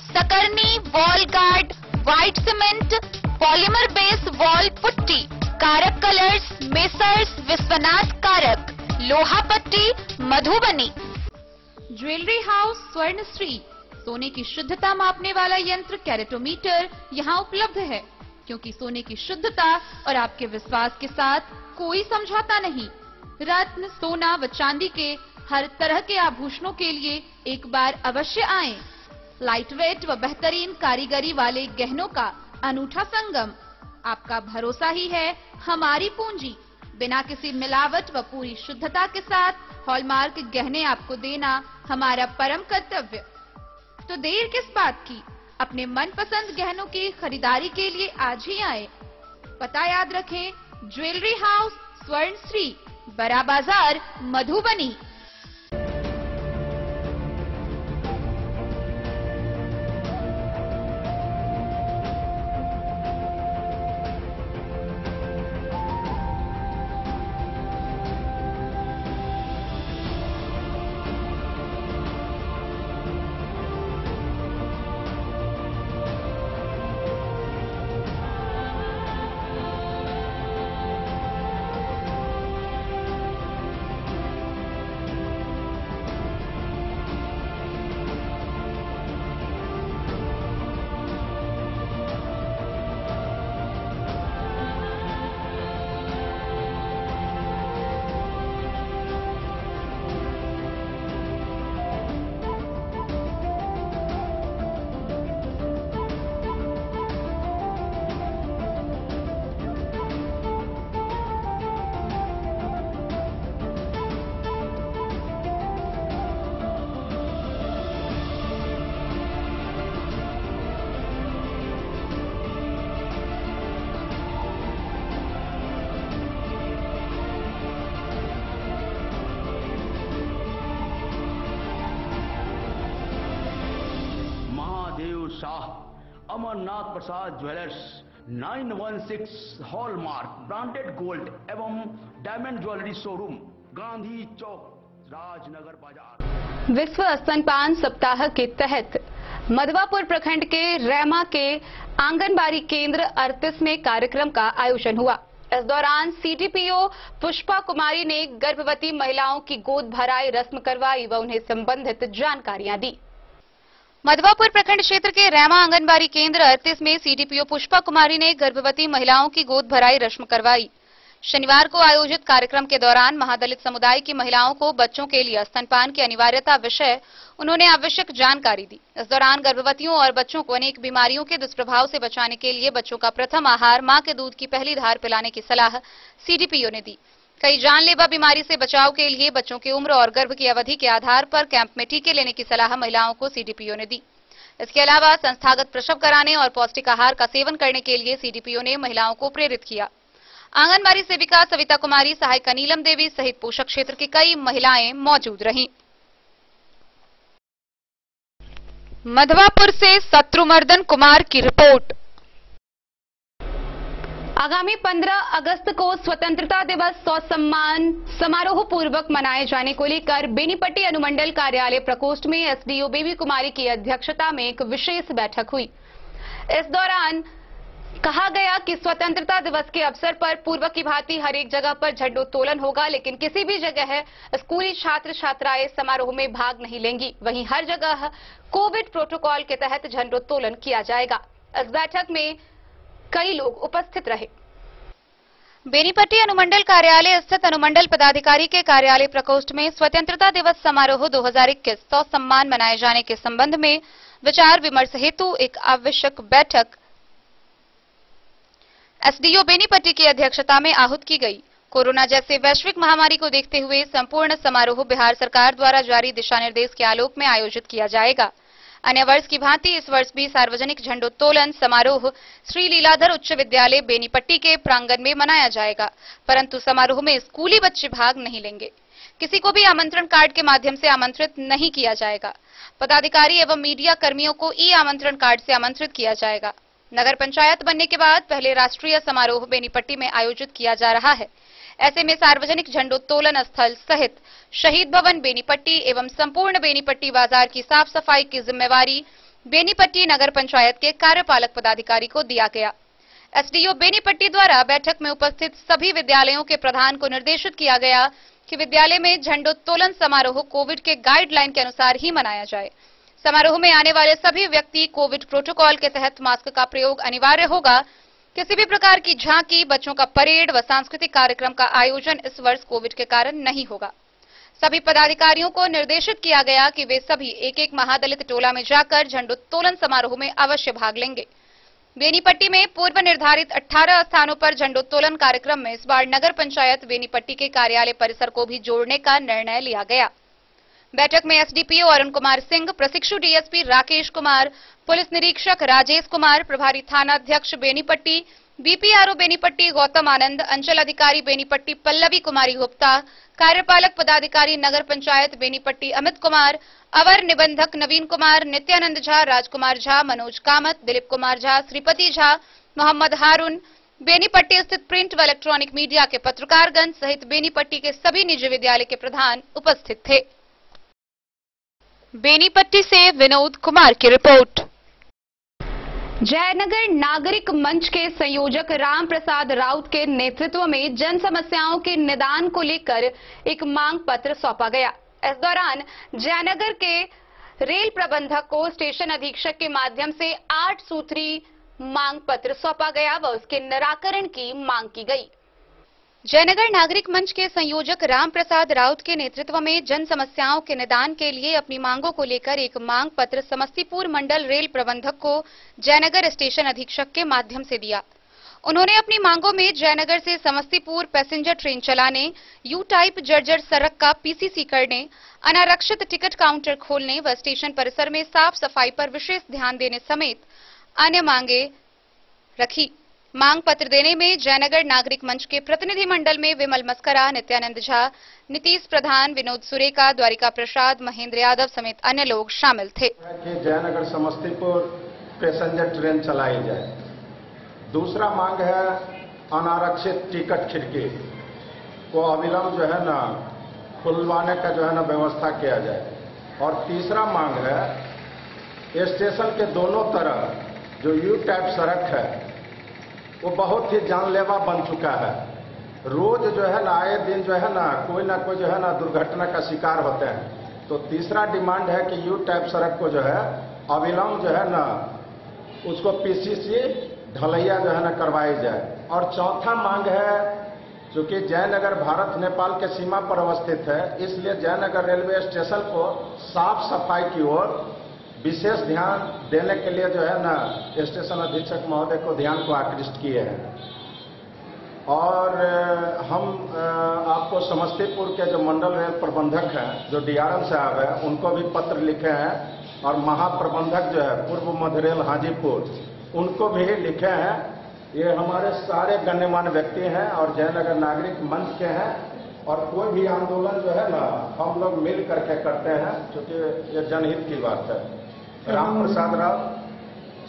Sakarni wall guard, white cement, polymer base wall putty, Karak colours, messrs Vishwanath Karak, Lohapatti, Madhubani. Jewellery house Swarnashri, सोने की शुद्धता मापने वाला यंत्र कैरेटोमीटर यहाँ उपलब्ध है, क्योंकि सोने की शुद्धता और आपके विश्वास के साथ कोई समझौता नहीं। रत्न, सोना व चांदी के हर तरह के आभूषणों के लिए एक बार अवश्य आएं। लाइट वेट व बेहतरीन कारीगरी वाले गहनों का अनूठा संगम। आपका भरोसा ही है हमारी पूंजी। बिना किसी मिलावट व पूरी शुद्धता के साथ हॉलमार्क गहने आपको देना हमारा परम कर्तव्य। तो देर किस बात की, अपने मनपसंद गहनों की खरीदारी के लिए आज ही आए। पता याद रखें, ज्वेलरी हाउस स्वर्ण श्री, बड़ा बाजार, मधुबनी। शाह अमरनाथ प्रसाद ज्वेलर्स 916 हॉलमार्क ब्रांडेड गोल्ड एवं डायमंड ज्वेलरी शोरूम, गांधी चौक, राजनगर बाजार। विश्व स्तनपान सप्ताह के तहत मधवापुर प्रखंड के रैमा के आंगनबाड़ी केंद्र 38 में कार्यक्रम का आयोजन हुआ। इस दौरान सीडीपीओ पुष्पा कुमारी ने गर्भवती महिलाओं की गोद भराई रस्म करवाई व उन्हें संबंधित जानकारियां दी। मधवापुर प्रखंड क्षेत्र के रैमा आंगनबाड़ी केंद्र 38 में सीडीपीओ पुष्पा कुमारी ने गर्भवती महिलाओं की गोद भराई रस्म करवाई। शनिवार को आयोजित कार्यक्रम के दौरान महादलित समुदाय की महिलाओं को बच्चों के लिए स्तनपान की अनिवार्यता विषय उन्होंने आवश्यक जानकारी दी। इस दौरान गर्भवतियों और बच्चों को अनेक बीमारियों के दुष्प्रभाव से बचाने के लिए बच्चों का प्रथम आहार मां के दूध की पहली धार पिलाने की सलाह सीडीपीओ ने दी। कई जानलेवा बीमारी से बचाव के लिए बच्चों की उम्र और गर्भ की अवधि के आधार पर कैंप में टीके लेने की सलाह महिलाओं को सीडीपीओ ने दी। इसके अलावा संस्थागत प्रसव कराने और पौष्टिक आहार का सेवन करने के लिए सीडीपीओ ने महिलाओं को प्रेरित किया। आंगनबाड़ी सेविका सविता कुमारी, सहायिका नीलम देवी सहित पोषक क्षेत्र की कई महिलाएं मौजूद रहीं। मधवापुर से शत्रुमर्दन कुमार की रिपोर्ट। आगामी 15 अगस्त को स्वतंत्रता दिवस ससम्मान समारोह पूर्वक मनाए जाने को लेकर बेनीपट्टी अनुमंडल कार्यालय प्रकोष्ठ में एसडीओ बेबी कुमारी की अध्यक्षता में एक विशेष बैठक हुई। इस दौरान कहा गया कि स्वतंत्रता दिवस के अवसर पर पूर्व की भांति हर एक जगह पर झंडोत्तोलन होगा, लेकिन किसी भी जगह स्कूली छात्र छात्राएं समारोह में भाग नहीं लेंगी। वहीं हर जगह कोविड प्रोटोकॉल के तहत झंडोत्तोलन किया जाएगा। इस बैठक में कई लोग उपस्थित रहे। बेनीपट्टी अनुमंडल कार्यालय स्थित अनुमंडल पदाधिकारी के कार्यालय प्रकोष्ठ में स्वतंत्रता दिवस समारोह 2021 ससम्मान मनाए जाने के संबंध में विचार विमर्श हेतु एक आवश्यक बैठक एसडीओ बेनीपट्टी की अध्यक्षता में आहूत की गई। कोरोना जैसे वैश्विक महामारी को देखते हुए संपूर्ण समारोह बिहार सरकार द्वारा जारी दिशा निर्देश के आलोक में आयोजित किया जाएगा। अन्य वर्ष की भांति इस वर्ष भी सार्वजनिक झंडोत्तोलन समारोह श्री लीलाधर उच्च विद्यालय बेनीपट्टी के प्रांगण में मनाया जाएगा, परंतु समारोह में स्कूली बच्चे भाग नहीं लेंगे। किसी को भी आमंत्रण कार्ड के माध्यम से आमंत्रित नहीं किया जाएगा। पदाधिकारी एवं मीडिया कर्मियों को ई आमंत्रण कार्ड से आमंत्रित किया जाएगा। नगर पंचायत बनने के बाद पहले राष्ट्रीय समारोह बेनीपट्टी में आयोजित किया जा रहा है। ऐसे में सार्वजनिक झंडोत्तोलन स्थल सहित शहीद भवन बेनीपट्टी एवं संपूर्ण बेनीपट्टी बाजार की साफ सफाई की जिम्मेवारी बेनीपट्टी नगर पंचायत के कार्यपालक पदाधिकारी को दिया गया। एसडीओ बेनीपट्टी द्वारा बैठक में उपस्थित सभी विद्यालयों के प्रधान को निर्देशित किया गया कि विद्यालय में झंडोत्तोलन समारोह कोविड के गाइडलाइन के अनुसार ही मनाया जाए। समारोह में आने वाले सभी व्यक्ति कोविड प्रोटोकॉल के तहत मास्क का प्रयोग अनिवार्य होगा। किसी भी प्रकार की झांकी, बच्चों का परेड व सांस्कृतिक कार्यक्रम का आयोजन इस वर्ष कोविड के कारण नहीं होगा। सभी पदाधिकारियों को निर्देशित किया गया कि वे सभी एक एक महादलित टोला में जाकर झंडोत्तोलन समारोह में अवश्य भाग लेंगे। बेनीपट्टी में पूर्व निर्धारित 18 स्थानों पर झंडोत्तोलन कार्यक्रम में इस बार नगर पंचायत बेनीपट्टी के कार्यालय परिसर को भी जोड़ने का निर्णय लिया गया। बैठक में एसडीपीओ अरुण कुमार सिंह, प्रशिक्षु डीएसपी राकेश कुमार, पुलिस निरीक्षक राजेश कुमार, प्रभारी थाना अध्यक्ष बेनीपट्टी, बीपीआरओ बेनीपट्टी गौतम आनंद, अंचल अधिकारी बेनीपट्टी पल्लवी कुमारी गुप्ता, कार्यपालक पदाधिकारी नगर पंचायत बेनीपट्टी अमित कुमार, अवर निबंधक नवीन कुमार, नित्यानंद झा, राजकुमार झा, मनोज कामत, दिलीप कुमार झा, श्रीपति झा, मोहम्मद हारून, बेनीपट्टी स्थित प्रिंट व इलेक्ट्रॉनिक मीडिया के पत्रकारगण सहित बेनीपट्टी के सभी निजी विद्यालय के प्रधान उपस्थित थे। बेनीपट्टी से विनोद कुमार की रिपोर्ट। जयनगर नागरिक मंच के संयोजक राम प्रसाद राउत के नेतृत्व में जन समस्याओं के निदान को लेकर एक मांग पत्र सौंपा गया। इस दौरान जयनगर के रेल प्रबंधक को स्टेशन अधीक्षक के माध्यम से 8 सूत्री मांग पत्र सौंपा गया व उसके निराकरण की मांग की गई। जयनगर नागरिक मंच के संयोजक राम प्रसाद राउत के नेतृत्व में जन समस्याओं के निदान के लिए अपनी मांगों को लेकर एक मांग पत्र समस्तीपुर मंडल रेल प्रबंधक को जयनगर स्टेशन अधीक्षक के माध्यम से दिया। उन्होंने अपनी मांगों में जयनगर से समस्तीपुर पैसेंजर ट्रेन चलाने, यू टाइप जर्जर सड़क का पीसीसी करने, अनारक्षित टिकट काउंटर खोलने व स्टेशन परिसर में साफ सफाई पर विशेष ध्यान देने समेत अन्य मांगे रखी। मांग पत्र देने में जयनगर नागरिक मंच के प्रतिनिधि मंडल में विमल मस्करा, नित्यानंद झा, नीतीश प्रधान, विनोद सुरेका, द्वारिका प्रसाद, महेंद्र यादव समेत अन्य लोग शामिल थे। कि जयनगर समस्तीपुर पैसेंजर ट्रेन चलाई जाए। दूसरा मांग है अनारक्षित टिकट खिड़की को अविलंब जो है ना खुलवाने का जो है ना व्यवस्था किया जाए। और तीसरा मांग है स्टेशन के दोनों तरफ जो यू टाइप सड़क है वो बहुत ही जानलेवा बन चुका है। रोज जो है ना आए दिन जो है ना कोई जो है ना दुर्घटना का शिकार होते हैं। तो तीसरा डिमांड है कि यू टाइप सड़क को जो है अविलंब जो है ना उसको पीसीसी ढलैया जो है ना करवाई जाए। और चौथा मांग है चूंकि जयनगर भारत नेपाल के सीमा पर अवस्थित है, इसलिए जयनगर रेलवे स्टेशन को साफ सफाई की ओर विशेष ध्यान देने के लिए जो है ना स्टेशन अधीक्षक महोदय को ध्यान को आकृष्ट किए हैं। और हम आपको समस्तीपुर के जो मंडल रेल प्रबंधक हैं जो डीआरएम साहब है उनको भी पत्र लिखे हैं और महाप्रबंधक जो है पूर्व मध्य रेल हाजीपुर उनको भी लिखे हैं। ये हमारे सारे गण्यमान्य व्यक्ति हैं और जयनगर नागरिक मंच के हैं और कोई भी आंदोलन जो है ना हम लोग मिल करके करते हैं क्योंकि ये जनहित की बात है। राम प्रसाद राव,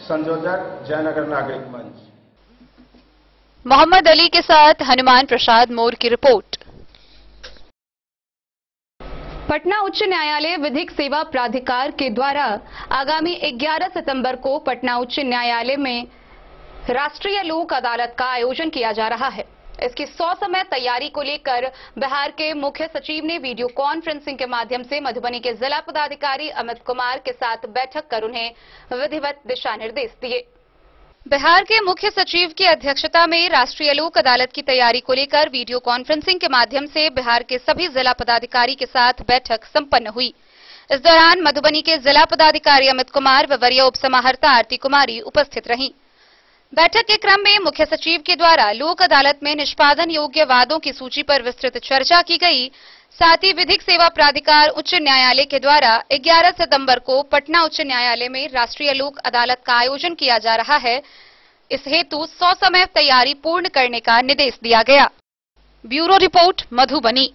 संयोजक जयनगर नागरिक मंच। मोहम्मद अली के साथ हनुमान प्रसाद मोर की रिपोर्ट। पटना उच्च न्यायालय विधिक सेवा प्राधिकार के द्वारा आगामी 11 सितंबर को पटना उच्च न्यायालय में राष्ट्रीय लोक अदालत का आयोजन किया जा रहा है। इसकी 100 समय तैयारी को लेकर बिहार के मुख्य सचिव ने वीडियो कॉन्फ्रेंसिंग के माध्यम से मधुबनी के जिला पदाधिकारी अमित कुमार के साथ बैठक कर उन्हें विधिवत दिशा निर्देश दिए। बिहार के मुख्य सचिव की अध्यक्षता में राष्ट्रीय लोक अदालत की तैयारी को लेकर वीडियो कॉन्फ्रेंसिंग के माध्यम से बिहार के सभी जिला पदाधिकारी के साथ बैठक संपन्न हुई। इस दौरान मधुबनी के जिला पदाधिकारी अमित कुमार व वरीय उपसमाहर्ता आरती कुमारी उपस्थित रहीं। बैठक के क्रम में मुख्य सचिव के द्वारा लोक अदालत में निष्पादन योग्य वादों की सूची पर विस्तृत चर्चा की गई। साथ ही विधिक सेवा प्राधिकार उच्च न्यायालय के द्वारा 11 सितंबर को पटना उच्च न्यायालय में राष्ट्रीय लोक अदालत का आयोजन किया जा रहा है। इस हेतु 100 समय तैयारी पूर्ण करने का निर्देश दिया गया। Bureau report Madhubani.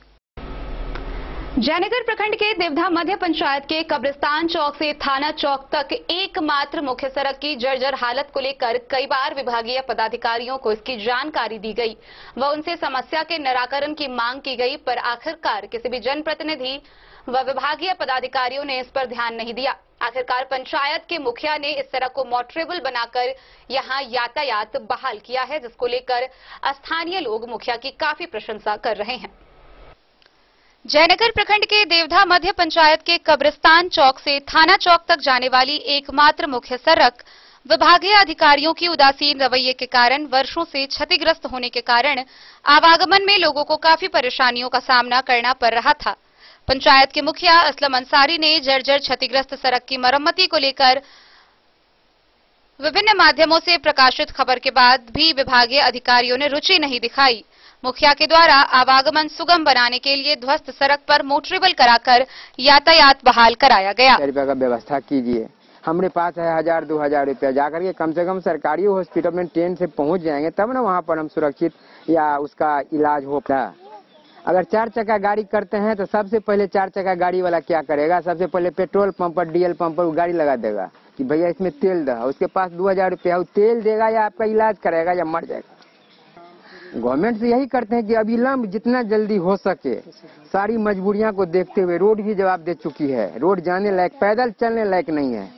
जयनगर प्रखंड के देवधा मध्य पंचायत के कब्रिस्तान चौक से थाना चौक तक एकमात्र मुख्य सड़क की जर्जर हालत को लेकर कई बार विभागीय पदाधिकारियों को इसकी जानकारी दी गई व उनसे समस्या के निराकरण की मांग की गई, पर आखिरकार किसी भी जनप्रतिनिधि व विभागीय पदाधिकारियों ने इस पर ध्यान नहीं दिया। आखिरकार पंचायत के मुखिया ने इस सड़क को मोटरेबल बनाकर यहां यातायात बहाल किया है, जिसको लेकर स्थानीय लोग मुखिया की काफी प्रशंसा कर रहे हैं। जयनगर प्रखंड के देवधा मध्य पंचायत के कब्रिस्तान चौक से थाना चौक तक जाने वाली एकमात्र मुख्य सड़क विभागीय अधिकारियों की उदासीन रवैये के कारण वर्षों से क्षतिग्रस्त होने के कारण आवागमन में लोगों को काफी परेशानियों का सामना करना पड़ रहा था। पंचायत के मुखिया असलम अंसारी ने जर्जर क्षतिग्रस्त सड़क की मरम्मती को लेकर विभिन्न माध्यमों से प्रकाशित खबर के बाद भी विभागीय अधिकारियों ने रुचि नहीं दिखाई। मुखिया के द्वारा आवागमन सुगम बनाने के लिए ध्वस्त सड़क पर मोटरेबल कराकर यातायात बहाल कराया गया। रुपये का व्यवस्था कीजिए, हमारे पास है 1000-2000 रुपया, जाकर के कम से कम सरकारी हॉस्पिटल में ट्रेन से पहुंच जाएंगे तब ना वहाँ पर हम सुरक्षित या उसका इलाज हो पाए। अगर 4 चक्का गाड़ी करते हैं तो सबसे पहले 4 चक्का गाड़ी वाला क्या करेगा, सबसे पहले पेट्रोल पंप पर डीजल पंप पर गाड़ी लगा देगा कि भैया इसमें तेल दो, उसके पास 2000 रुपया तेल देगा या आपका इलाज करेगा या मर जाएगा। गवर्नमेंट से यही करते हैं कि अविलंब जितना जल्दी हो सके सारी मजबूरियां को देखते हुए रोड भी जवाब दे चुकी है, रोड जाने लायक, पैदल चलने लायक नहीं है।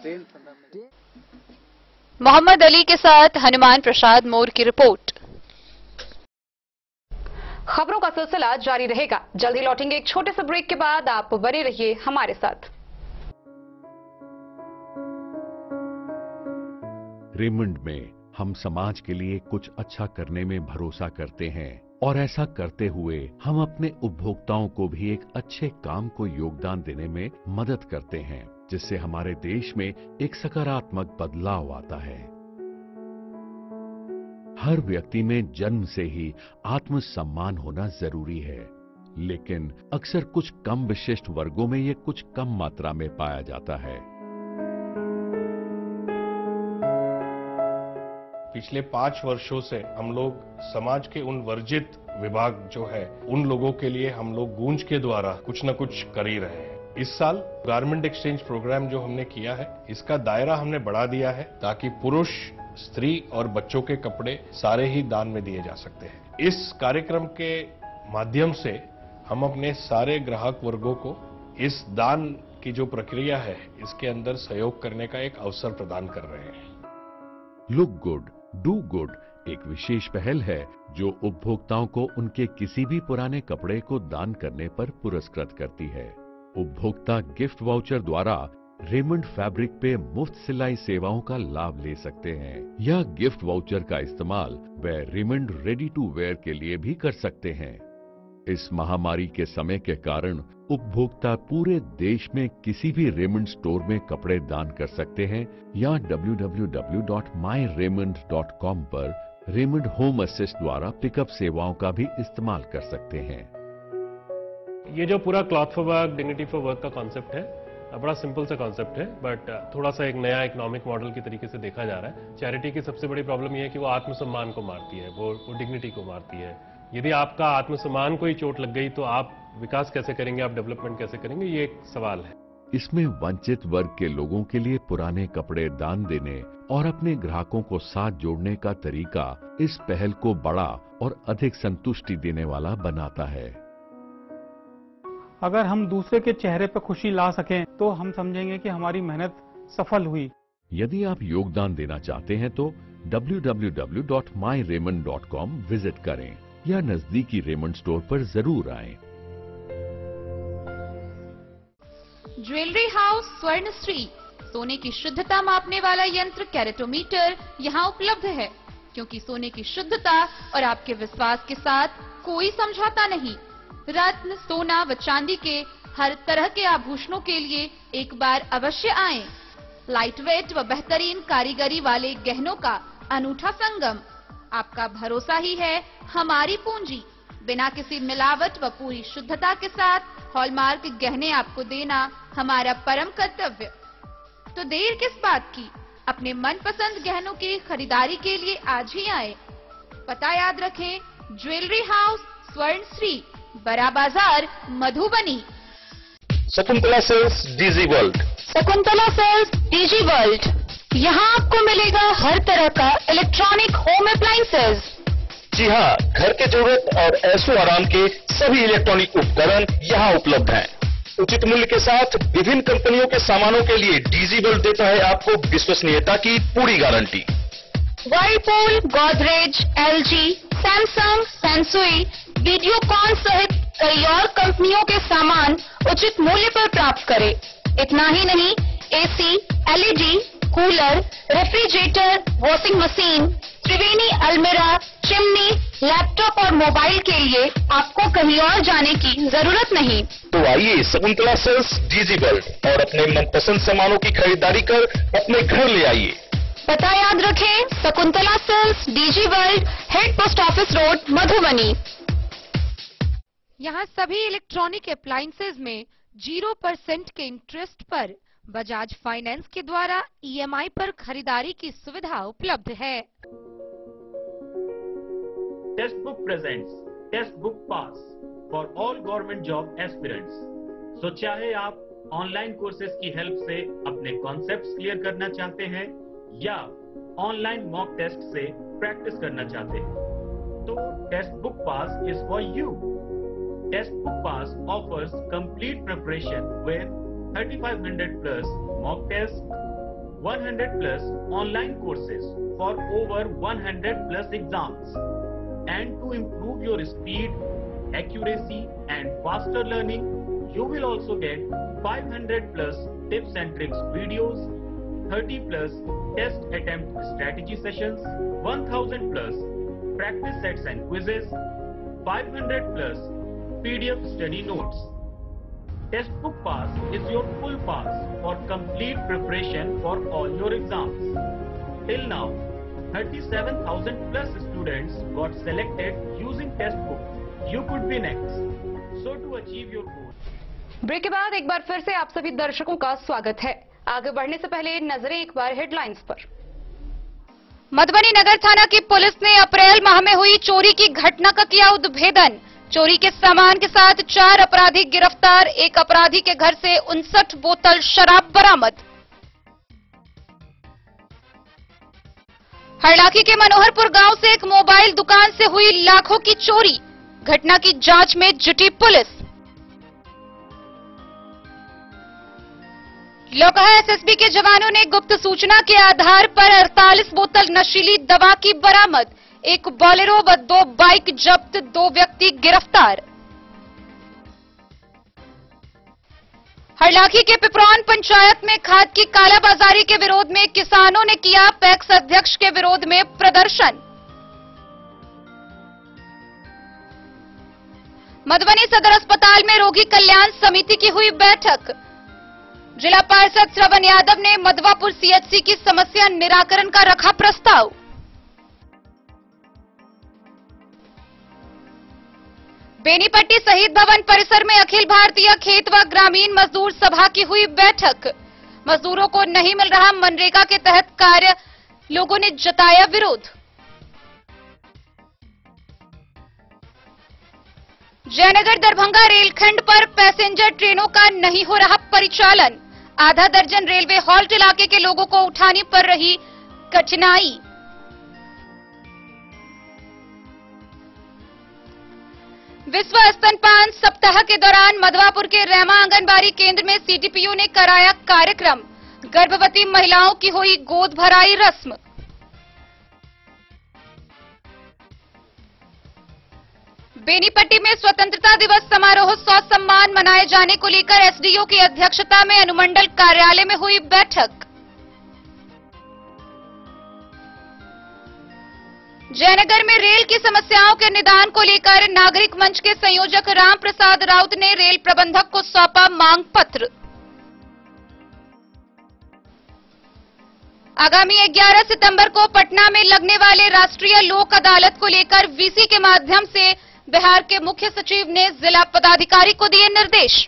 मोहम्मद अली के साथ हनुमान प्रसाद मोर की रिपोर्ट। खबरों का सिलसिला जारी रहेगा। जल्द ही लौटेंगे एक छोटे से ब्रेक के बाद। आप बने रहिए हमारे साथ। रेमंड में हम समाज के लिए कुछ अच्छा करने में भरोसा करते हैं और ऐसा करते हुए हम अपने उपभोक्ताओं को भी एक अच्छे काम को योगदान देने में मदद करते हैं, जिससे हमारे देश में एक सकारात्मक बदलाव आता है। हर व्यक्ति में जन्म से ही आत्मसम्मान होना जरूरी है, लेकिन अक्सर कुछ कम विशिष्ट वर्गों में ये कुछ कम मात्रा में पाया जाता है। पिछले 5 वर्षों से हम लोग समाज के उन वर्जित विभाग जो है उन लोगों के लिए हम लोग गूंज के द्वारा कुछ न कुछ कर ही रहे हैं। इस साल गारमेंट एक्सचेंज प्रोग्राम जो हमने किया है इसका दायरा हमने बढ़ा दिया है ताकि पुरुष, स्त्री और बच्चों के कपड़े सारे ही दान में दिए जा सकते हैं। इस कार्यक्रम के माध्यम से हम अपने सारे ग्राहक वर्गों को इस दान की जो प्रक्रिया है इसके अंदर सहयोग करने का एक अवसर प्रदान कर रहे हैं। लुक गुड डू गुड एक विशेष पहल है जो उपभोक्ताओं को उनके किसी भी पुराने कपड़े को दान करने पर पुरस्कृत करती है। उपभोक्ता गिफ्ट वाउचर द्वारा रेमंड फैब्रिक पे मुफ्त सिलाई सेवाओं का लाभ ले सकते हैं। यह गिफ्ट वाउचर का इस्तेमाल वे रेमंड रेडी टू वेयर के लिए भी कर सकते हैं। इस महामारी के समय के कारण उपभोक्ता पूरे देश में किसी भी रेमंड स्टोर में कपड़े दान कर सकते हैं या www.myraymond.com पर रेमंड होम असिस्ट द्वारा पिकअप सेवाओं का भी इस्तेमाल कर सकते हैं। ये जो पूरा cloth for work, dignity for work का कॉन्सेप्ट है, बड़ा सिंपल सा कॉन्सेप्ट है, बट थोड़ा सा एक नया इकोनॉमिक मॉडल की तरीके से देखा जा रहा है। चैरिटी की सबसे बड़ी प्रॉब्लम ये है कि वो आत्मसम्मान को मारती है, वो डिग्निटी को मारती है। यदि आपका आत्मसम्मान को ही चोट लग गई तो आप विकास कैसे करेंगे, आप डेवलपमेंट कैसे करेंगे, ये एक सवाल है। इसमें वंचित वर्ग के लोगों के लिए पुराने कपड़े दान देने और अपने ग्राहकों को साथ जोड़ने का तरीका इस पहल को बड़ा और अधिक संतुष्टि देने वाला बनाता है। अगर हम दूसरे के चेहरे पर खुशी ला सकें तो हम समझेंगे कि हमारी मेहनत सफल हुई। यदि आप योगदान देना चाहते हैं तो www.myraymond.com विजिट करें या नजदीकी रेमंड स्टोर पर जरूर आएं। ज्वेलरी हाउस स्वर्ण श्री सोने की शुद्धता मापने वाला यंत्र कैरेटोमीटर यहाँ उपलब्ध है, क्योंकि सोने की शुद्धता और आपके विश्वास के साथ कोई समझौता नहीं। रत्न, सोना व चांदी के हर तरह के आभूषणों के लिए एक बार अवश्य आएं। लाइट वेट व बेहतरीन कारीगरी वाले गहनों का अनूठा संगम। आपका भरोसा ही है हमारी पूंजी। बिना किसी मिलावट व पूरी शुद्धता के साथ हॉलमार्क गहने आपको देना हमारा परम कर्तव्य। तो देर किस बात की, अपने मनपसंद गहनों की खरीदारी के लिए आज ही आए। पता याद रखें, ज्वेलरी हाउस स्वर्ण Shri, Bada Bazar, Madhubani. Shakuntala sales DG world. Shakuntala sales DG world, यहाँ आपको मिलेगा हर तरह का इलेक्ट्रॉनिक होम अप्लायंसेज। जी हाँ, घर के जरूरत और ऐशो आराम के सभी इलेक्ट्रॉनिक उपकरण यहाँ उपलब्ध हैं। उचित मूल्य के साथ विभिन्न कंपनियों के सामानों के लिए डीजी वर्ल्ड देता है आपको विश्वसनीयता की पूरी guarantee. Whirlpool, Godrej, LG, Samsung, Sansui, Videocon सहित कई और कंपनियों के सामान उचित मूल्य पर प्राप्त करें। इतना ही नहीं, AC, LED, cooler, refrigerator, washing machine, Triveni अलमीरा, चिमनी, लैपटॉप और मोबाइल के लिए आपको कहीं और जाने की जरूरत नहीं। तो आइए शकुंतला सेल्स डीजी वर्ल्ड और अपने मनपसंद सामानों की खरीदारी कर अपने घर ले आइए। पता याद रखें, Shakuntala sales, DG world, head post office road, Madhubani. यहाँ सभी इलेक्ट्रॉनिक अप्लायंसेज में 0% के इंटरेस्ट पर बजाज फाइनेंस के द्वारा EMI पर खरीदारी की सुविधा उपलब्ध है। Test book presents test book pass for all government job aspirants. तो चाहे आप ऑनलाइन कोर्सेज की हेल्प से अपने कॉन्सेप्ट्स क्लियर करना चाहते हैं या ऑनलाइन मॉक टेस्ट से प्रैक्टिस करना चाहते हैं, तो test book pass is for you. Test book pass offers complete preparation with 3500 plus mock tests, 100 plus online courses for over 100 plus exams. And to improve your speed, accuracy and faster learning, you will also get 500 plus tips and tricks videos, 30 plus test attempt strategy sessions, 1000 plus practice sets and quizzes, 500 plus PDF study notes. Test book pass is your full pass for complete preparation for all your exams. Till now, 37,000 plus students got selected using test book. You could be next. So to achieve your goal. Break के बाद एक बार फिर से आप सभी दर्शकों का स्वागत है। आगे बढ़ने से पहले नजरें एक बार हेडलाइंस पर। मधुबनी नगर थाना की पुलिस ने अप्रैल माह में हुई चोरी की घटना का किया उद्भेदन। चोरी के सामान के साथ 4 अपराधी गिरफ्तार, एक अपराधी के घर से 59 बोतल शराब बरामद। हरलाखी के मनोहरपुर गांव से एक मोबाइल दुकान से हुई लाखों की चोरी, घटना की जांच में जुटी पुलिस। लोकहा एसएसबी के जवानों ने गुप्त सूचना के आधार पर 48 बोतल नशीली दवा की बरामद, एक बोलेरो व 2 बाइक जब्त, 2 व्यक्ति गिरफ्तार। हरलाखी के पिपरौन पंचायत में खाद की कालाबाजारी के विरोध में किसानों ने किया पैक्स अध्यक्ष के विरोध में प्रदर्शन। मधुबनी सदर अस्पताल में रोगी कल्याण समिति की हुई बैठक। जिला पार्षद श्रवण यादव ने मधवापुर सीएचसी की समस्या निराकरण का रखा प्रस्ताव। बेनीपट्टी शहीद भवन परिसर में अखिल भारतीय खेत व ग्रामीण मजदूर सभा की हुई बैठक। मजदूरों को नहीं मिल रहा मनरेगा के तहत कार्य, लोगों ने जताया विरोध। जयनगर दरभंगा रेलखंड पर पैसेंजर ट्रेनों का नहीं हो रहा परिचालन, आधा दर्जन रेलवे हॉल्ट इलाके के लोगों को उठानी पड़ रही कठिनाई। विश्व स्तनपान सप्ताह के दौरान मधवापुर के रेमा आंगनबाड़ी केंद्र में सीडीपीओ ने कराया कार्यक्रम, गर्भवती महिलाओं की हुई गोद भराई रस्म। बेनीपट्टी में स्वतंत्रता दिवस समारोह सौ सम्मान मनाए जाने को लेकर एसडीओ की अध्यक्षता में अनुमंडल कार्यालय में हुई बैठक। जयनगर में रेल की समस्याओं के निदान को लेकर नागरिक मंच के संयोजक राम प्रसाद राउत ने रेल प्रबंधक को सौंपा मांग पत्र। आगामी 11 सितंबर को पटना में लगने वाले राष्ट्रीय लोक अदालत को लेकर वीसी के माध्यम से बिहार के मुख्य सचिव ने जिला पदाधिकारी को दिए निर्देश।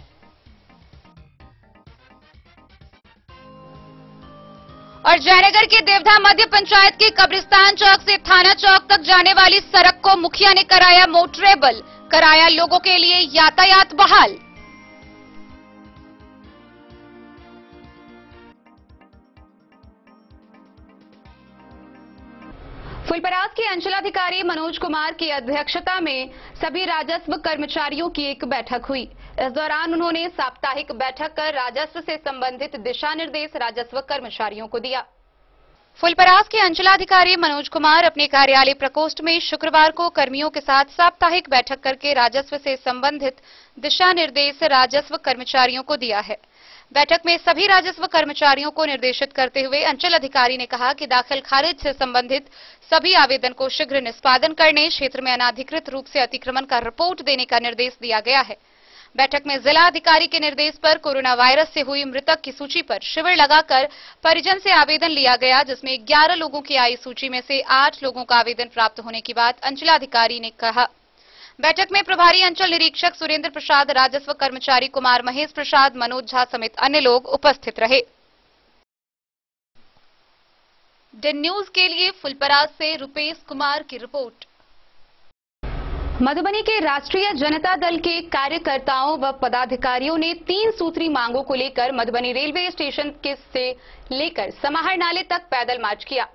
और जयनगर के देवधा मध्य पंचायत के कब्रिस्तान चौक से थाना चौक तक जाने वाली सड़क को मुखिया ने कराया मोटरेबल, कराया लोगों के लिए यातायात बहाल। फुलपरास के अंचलाधिकारी मनोज कुमार की अध्यक्षता में सभी राजस्व कर्मचारियों की एक बैठक हुई। इस दौरान उन्होंने साप्ताहिक बैठक कर राजस्व से संबंधित दिशा निर्देश राजस्व कर्मचारियों को दिया। फुलपरास के अंचलाधिकारी मनोज कुमार अपने कार्यालय प्रकोष्ठ में शुक्रवार को कर्मियों के साथ साप्ताहिक बैठक करके राजस्व से संबंधित दिशा निर्देश राजस्व कर्मचारियों को दिया है। बैठक में सभी राजस्व कर्मचारियों को निर्देशित करते हुए अंचल अधिकारी ने कहा कि दाखिल खारिज से संबंधित सभी आवेदन को शीघ्र निष्पादन करने, क्षेत्र में अनाधिकृत रूप से अतिक्रमण का रिपोर्ट देने का निर्देश दिया गया है। बैठक में जिला अधिकारी के निर्देश पर कोरोना वायरस से हुई मृतक की सूची पर शिविर लगाकर परिजन से आवेदन लिया गया, जिसमें 11 लोगों की आई सूची में से 8 लोगों का आवेदन प्राप्त होने की बात अंचलाधिकारी ने कहा। बैठक में प्रभारी अंचल निरीक्षक सुरेंद्र प्रसाद, राजस्व कर्मचारी कुमार महेश प्रसाद, मनोज झा समेत अन्य लोग उपस्थित रहे। डेन न्यूज के लिए फुलपरास से रुपेश कुमार की रिपोर्ट। मधुबनी के राष्ट्रीय जनता दल के कार्यकर्ताओं व पदाधिकारियों ने 3 सूत्री मांगों को लेकर मधुबनी रेलवे स्टेशन से लेकर समाहर नाले तक पैदल मार्च किया।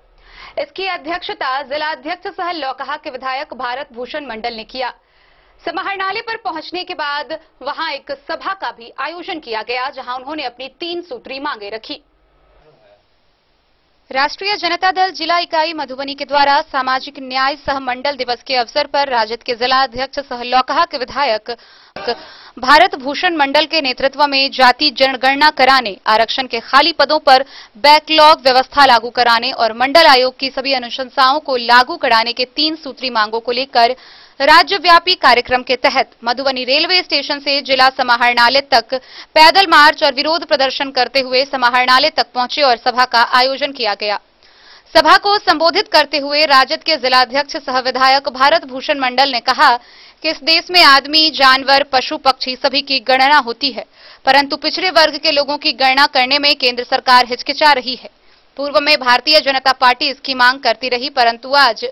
इसकी अध्यक्षता जिलाध्यक्ष सह लौकहा के विधायक भारत भूषण मंडल ने किया। समाहर नाले पर पहुंचने के बाद वहां एक सभा का भी आयोजन किया गया, जहां उन्होंने अपनी 3 सूत्री मांगे रखी। राष्ट्रीय जनता दल जिला इकाई मधुबनी के द्वारा सामाजिक न्याय सह मंडल दिवस के अवसर पर राजद के जिला अध्यक्ष सह लौकहा के विधायक भारत भूषण मंडल के नेतृत्व में जाति जनगणना कराने, आरक्षण के खाली पदों पर बैकलॉग व्यवस्था लागू कराने और मंडल आयोग की सभी अनुशंसाओं को लागू कराने के 3 सूत्री मांगों को लेकर राज्यव्यापी कार्यक्रम के तहत मधुबनी रेलवे स्टेशन से जिला समाहरणालय तक पैदल मार्च और विरोध प्रदर्शन करते हुए समाहरणालय तक पहुंचे और सभा का आयोजन किया गया। सभा को संबोधित करते हुए राजद के जिलाध्यक्ष सह विधायक भारत भूषण मंडल ने कहा कि इस देश में आदमी, जानवर, पशु, पक्षी सभी की गणना होती है, परंतु पिछड़े वर्ग के लोगों की गणना करने में केंद्र सरकार हिचकिचा रही है। पूर्व में भारतीय जनता पार्टी इसकी मांग करती रही, परंतु आज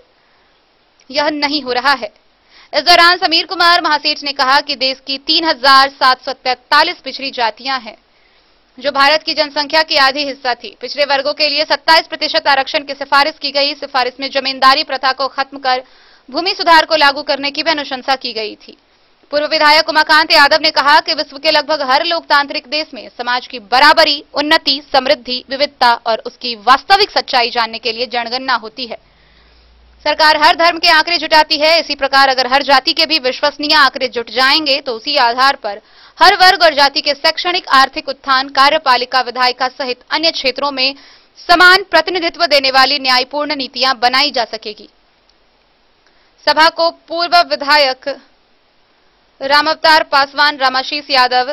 यह नहीं हो रहा है। इस दौरान समीर कुमार महासेठ ने कहा कि देश की 3743 पिछड़ी जातियां हैं, जो भारत की जनसंख्या की आधी हिस्सा थी। पिछड़े वर्गों के लिए 27% आरक्षण की सिफारिश की गई। सिफारिश में जमींदारी प्रथा को खत्म कर भूमि सुधार को लागू करने की भी अनुशंसा की गई थी। पूर्व विधायक उमाकांत यादव ने कहा कि विश्व के लगभग हर लोकतांत्रिक देश में समाज की बराबरी, उन्नति, समृद्धि, विविधता और उसकी वास्तविक सच्चाई जानने के लिए जनगणना होती है। सरकार हर धर्म के आंकड़े जुटाती है। इसी प्रकार अगर हर जाति के भी विश्वसनीय आंकड़े जुट जाएंगे तो उसी आधार पर हर वर्ग और जाति के शैक्षणिक, आर्थिक उत्थान, कार्यपालिका, विधायिका सहित अन्य क्षेत्रों में समान प्रतिनिधित्व देने वाली न्यायपूर्ण नीतियां बनाई जा सकेगी। सभा को पूर्व विधायक रामावतार पासवान, रामाशीष यादव,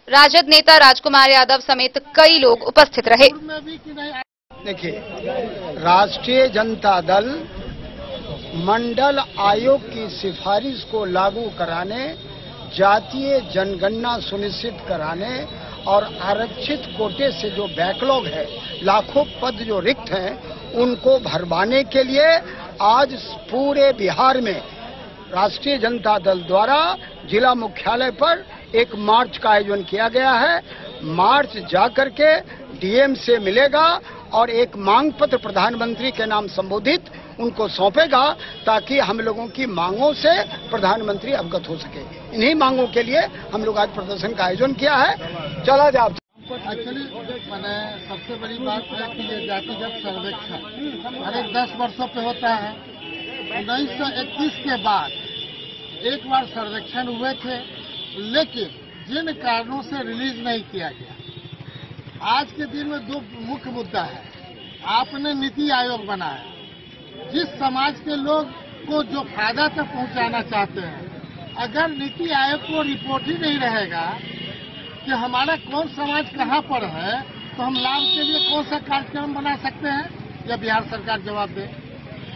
राजद नेता राजकुमार यादव समेत कई लोग उपस्थित रहे। देखिए, राष्ट्रीय जनता दल मंडल आयोग की सिफारिश को लागू कराने, जातीय जनगणना सुनिश्चित कराने और आरक्षित कोटे से जो बैकलॉग है, लाखों पद जो रिक्त हैं, उनको भरवाने के लिए आज पूरे बिहार में राष्ट्रीय जनता दल द्वारा जिला मुख्यालय पर एक मार्च का आयोजन किया गया है। मार्च जाकर के डीएम से मिलेगा और एक मांग पत्र प्रधानमंत्री के नाम संबोधित उनको सौंपेगा, ताकि हम लोगों की मांगों से प्रधानमंत्री अवगत हो सके। इन्हीं मांगों के लिए हम लोग आज प्रदर्शन का आयोजन किया है। चला जाओ। एक्चुअली मैंने सबसे बड़ी बात है कि ये जातिगत सर्वेक्षण हर एक 10 वर्षों पे होता है। 1921 के बाद एक बार सर्वेक्षण हुए थे, लेकिन जिन कारणों से रिलीज नहीं किया गया। आज के दिन में 2 मुख्य मुद्दा है। आपने नीति आयोग बनाया, जिस समाज के लोग को जो फायदा तक पहुंचाना चाहते हैं, अगर नीति आयोग को रिपोर्ट ही नहीं रहेगा कि हमारा कौन समाज कहां पर है, तो हम लाभ के लिए कौन सा कार्यक्रम बना सकते हैं? यह बिहार सरकार जवाब दे।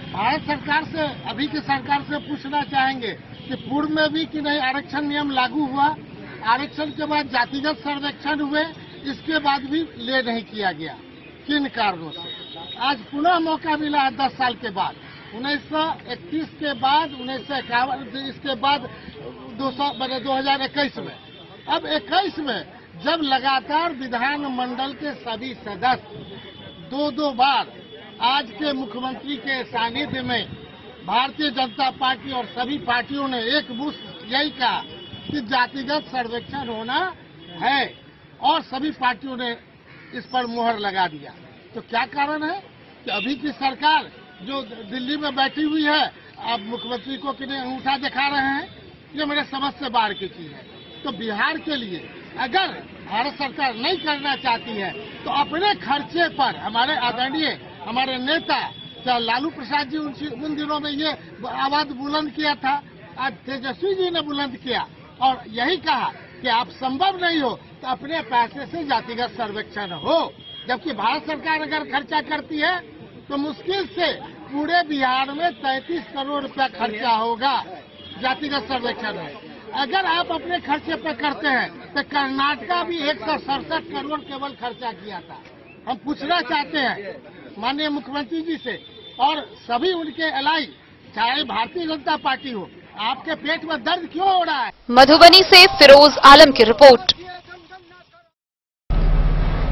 भारत सरकार से, अभी की सरकार से पूछना चाहेंगे कि पूर्व में भी कि नहीं आरक्षण नियम लागू हुआ, आरक्षण के बाद जातिगत सर्वेक्षण हुए, इसके बाद भी ले नहीं किया गया, किन कारणों से? आज पुनः मौका मिला है 10 साल के बाद, 1931 के बाद, 1951, इसके बाद 2021 में। अब 21 में जब लगातार विधानमंडल के सभी सदस्य 2-2 बार आज के मुख्यमंत्री के सानिध्य में भारतीय जनता पार्टी और सभी पार्टियों ने एक मुश्त यही कहा कि जातिगत सर्वेक्षण होना है, और सभी पार्टियों ने इस पर मुहर लगा दिया। तो क्या कारण है कि अभी की सरकार जो दिल्ली में बैठी हुई है, अब मुख्यमंत्री को किन्हें अंगूठा दिखा रहे हैं? ये मेरे समझ से बाहर की चीज है। तो बिहार के लिए अगर भारत सरकार नहीं करना चाहती है, तो अपने खर्चे पर हमारे आदरणीय, हमारे नेता चाहे लालू प्रसाद जी उन दिनों में ये आवाज बुलंद किया था, आज तेजस्वी जी ने बुलंद किया और यही कहा कि आप संभव नहीं हो तो अपने पैसे से जातिगत सर्वेक्षण हो। जबकि भारत सरकार अगर खर्चा करती है तो मुश्किल से पूरे बिहार में 33 करोड़ रुपया खर्चा होगा जातिगत सर्वेक्षण में। अगर आप अपने खर्चे पर करते हैं तो कर्नाटका भी 167 करोड़ केवल खर्चा किया था। हम पूछना चाहते हैं माननीय मुख्यमंत्री जी से और सभी उनके एलाई, चाहे भारतीय जनता पार्टी हो, आपके पेट में दर्द क्यों हो रहा है? मधुबनी से फिरोज आलम की रिपोर्ट।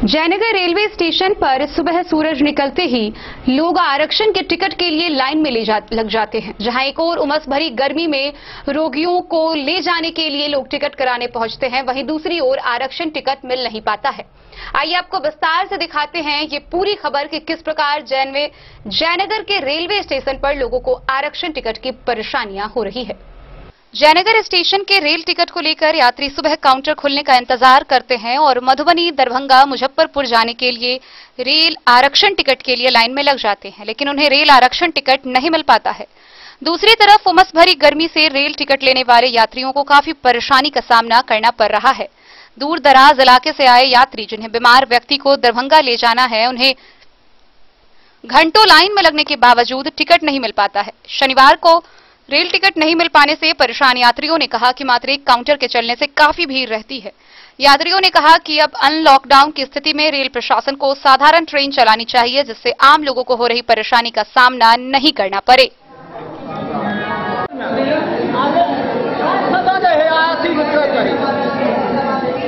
जयनगर रेलवे स्टेशन पर सुबह सूरज निकलते ही लोग आरक्षण के टिकट के लिए लाइन में लग जाते हैं। जहां एक और उमस भरी गर्मी में रोगियों को ले जाने के लिए लोग टिकट कराने पहुंचते हैं, वहीं दूसरी ओर आरक्षण टिकट मिल नहीं पाता है। आइए आपको विस्तार से दिखाते हैं ये पूरी खबर कि किस प्रकार जयनगर के रेलवे स्टेशन पर लोगों को आरक्षण टिकट की परेशानियां हो रही है। जयनगर स्टेशन के रेल टिकट को लेकर यात्री सुबह काउंटर खुलने का इंतजार करते हैं और मधुबनी, दरभंगा, मुजफ्फरपुर जाने के लिए रेल आरक्षण टिकट के लिए लाइन में लग जाते हैं, लेकिन उन्हें रेल आरक्षण टिकट नहीं मिल पाता है। दूसरी तरफ उमस भरी गर्मी से रेल टिकट लेने वाले यात्रियों को काफी परेशानी का सामना करना पड़ रहा है। दूर दराज इलाके से आए यात्री जिन्हें बीमार व्यक्ति को दरभंगा ले जाना है, उन्हें घंटों लाइन में लगने के बावजूद टिकट नहीं मिल पाता है। शनिवार को रेल टिकट नहीं मिल पाने से परेशान यात्रियों ने कहा कि मात्र एक काउंटर के चलने से काफी भीड़ रहती है। यात्रियों ने कहा कि अब अनलॉकडाउन की स्थिति में रेल प्रशासन को साधारण ट्रेन चलानी चाहिए, जिससे आम लोगों को हो रही परेशानी का सामना नहीं करना पड़े।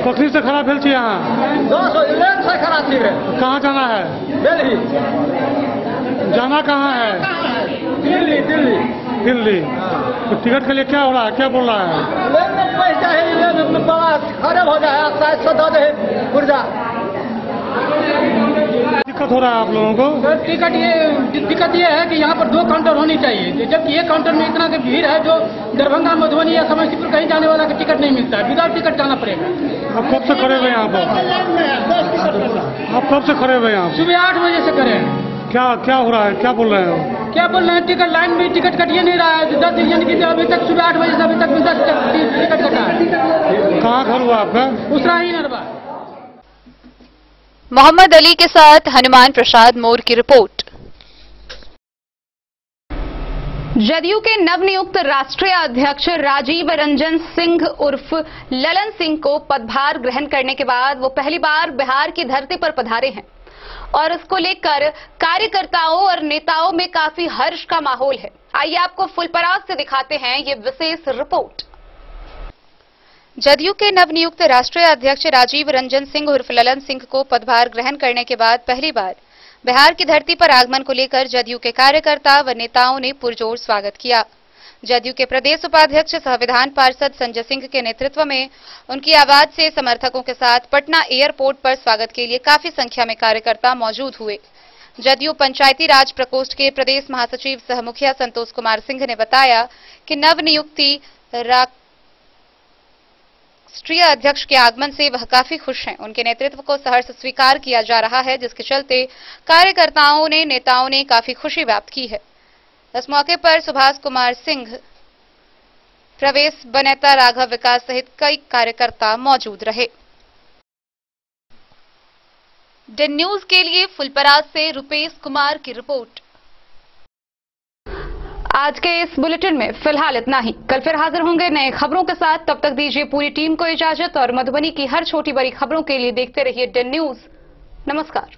कखनी से खराब भेल छी यहाँ कहाँ जाना है? दिल्ली। जाना कहाँ है? दिल्ली। दिल्ली। तो टिकट के लिए क्या हो रहा है, क्या बोल रहा है? खराब हो जाए, दिक्कत हो रहा है आप लोगों को? दिक्कत ये है कि यहाँ पर 2 काउंटर होनी चाहिए, जबकि एक काउंटर में इतना की भीड़ है जो दरभंगा, मधुबनी या समस्तीपुर कहीं जाने वाला का टिकट नहीं मिलता है। विदाउट टिकट जाना पड़ेगा। आप कब से खड़े हुए यहाँ पर? आप कब से खड़े हुए यहाँ? सुबह 8 बजे से खड़े हैं। क्या हो रहा है, क्या बोल रहे हो? क्या बोल रहे हैं? टिकट लाइन में टिकट कटिए नहीं रहा है। 10 दिन की अभी तक सुबह 8 बजे से अभी तक 10 टिकट कटा है। कहाँ घर हुआ आपका? उसराही नरवा। मोहम्मद अली के साथ हनुमान प्रसाद मोर की रिपोर्ट। जदयू के नवनियुक्त राष्ट्रीय अध्यक्ष राजीव रंजन सिंह उर्फ ललन सिंह को पदभार ग्रहण करने के बाद वो पहली बार बिहार की धरती पर पधारे हैं और इसको लेकर कार्यकर्ताओं और नेताओं में काफी हर्ष का माहौल है। आइए आपको फुलपराग से दिखाते हैं ये विशेष रिपोर्ट। जदयू के नवनियुक्त राष्ट्रीय अध्यक्ष राजीव रंजन सिंह उर्फ ललन सिंह को पदभार ग्रहण करने के बाद पहली बार बिहार की धरती पर आगमन को लेकर जदयू के कार्यकर्ता व नेताओं ने पुरजोर स्वागत किया। जदयू के प्रदेश उपाध्यक्ष सह विधान पार्षद संजय सिंह के नेतृत्व में उनकी आवाज से समर्थकों के साथ पटना एयरपोर्ट पर स्वागत के लिए काफी संख्या में कार्यकर्ता मौजूद हुए। जदयू पंचायती राज प्रकोष्ठ के प्रदेश महासचिव सह मुखिया संतोष कुमार सिंह ने बताया कि नवनियुक्ति राष्ट्रीय अध्यक्ष के आगमन से वह काफी खुश हैं। उनके नेतृत्व को सहर्ष स्वीकार किया जा रहा है, जिसके चलते कार्यकर्ताओं ने, नेताओं ने काफी खुशी व्यक्त की है। इस मौके पर सुभाष कुमार सिंह, प्रवेश बनेता, राघव विकास सहित कई कार्यकर्ता मौजूद रहे। डेन न्यूज के लिए फुलपराग से रुपेश कुमार की रिपोर्ट। आज के इस बुलेटिन में फिलहाल इतना ही। कल फिर हाजिर होंगे नए खबरों के साथ। तब तक दीजिए पूरी टीम को इजाजत और मधुबनी की हर छोटी बड़ी खबरों के लिए देखते रहिए डेन न्यूज। नमस्कार।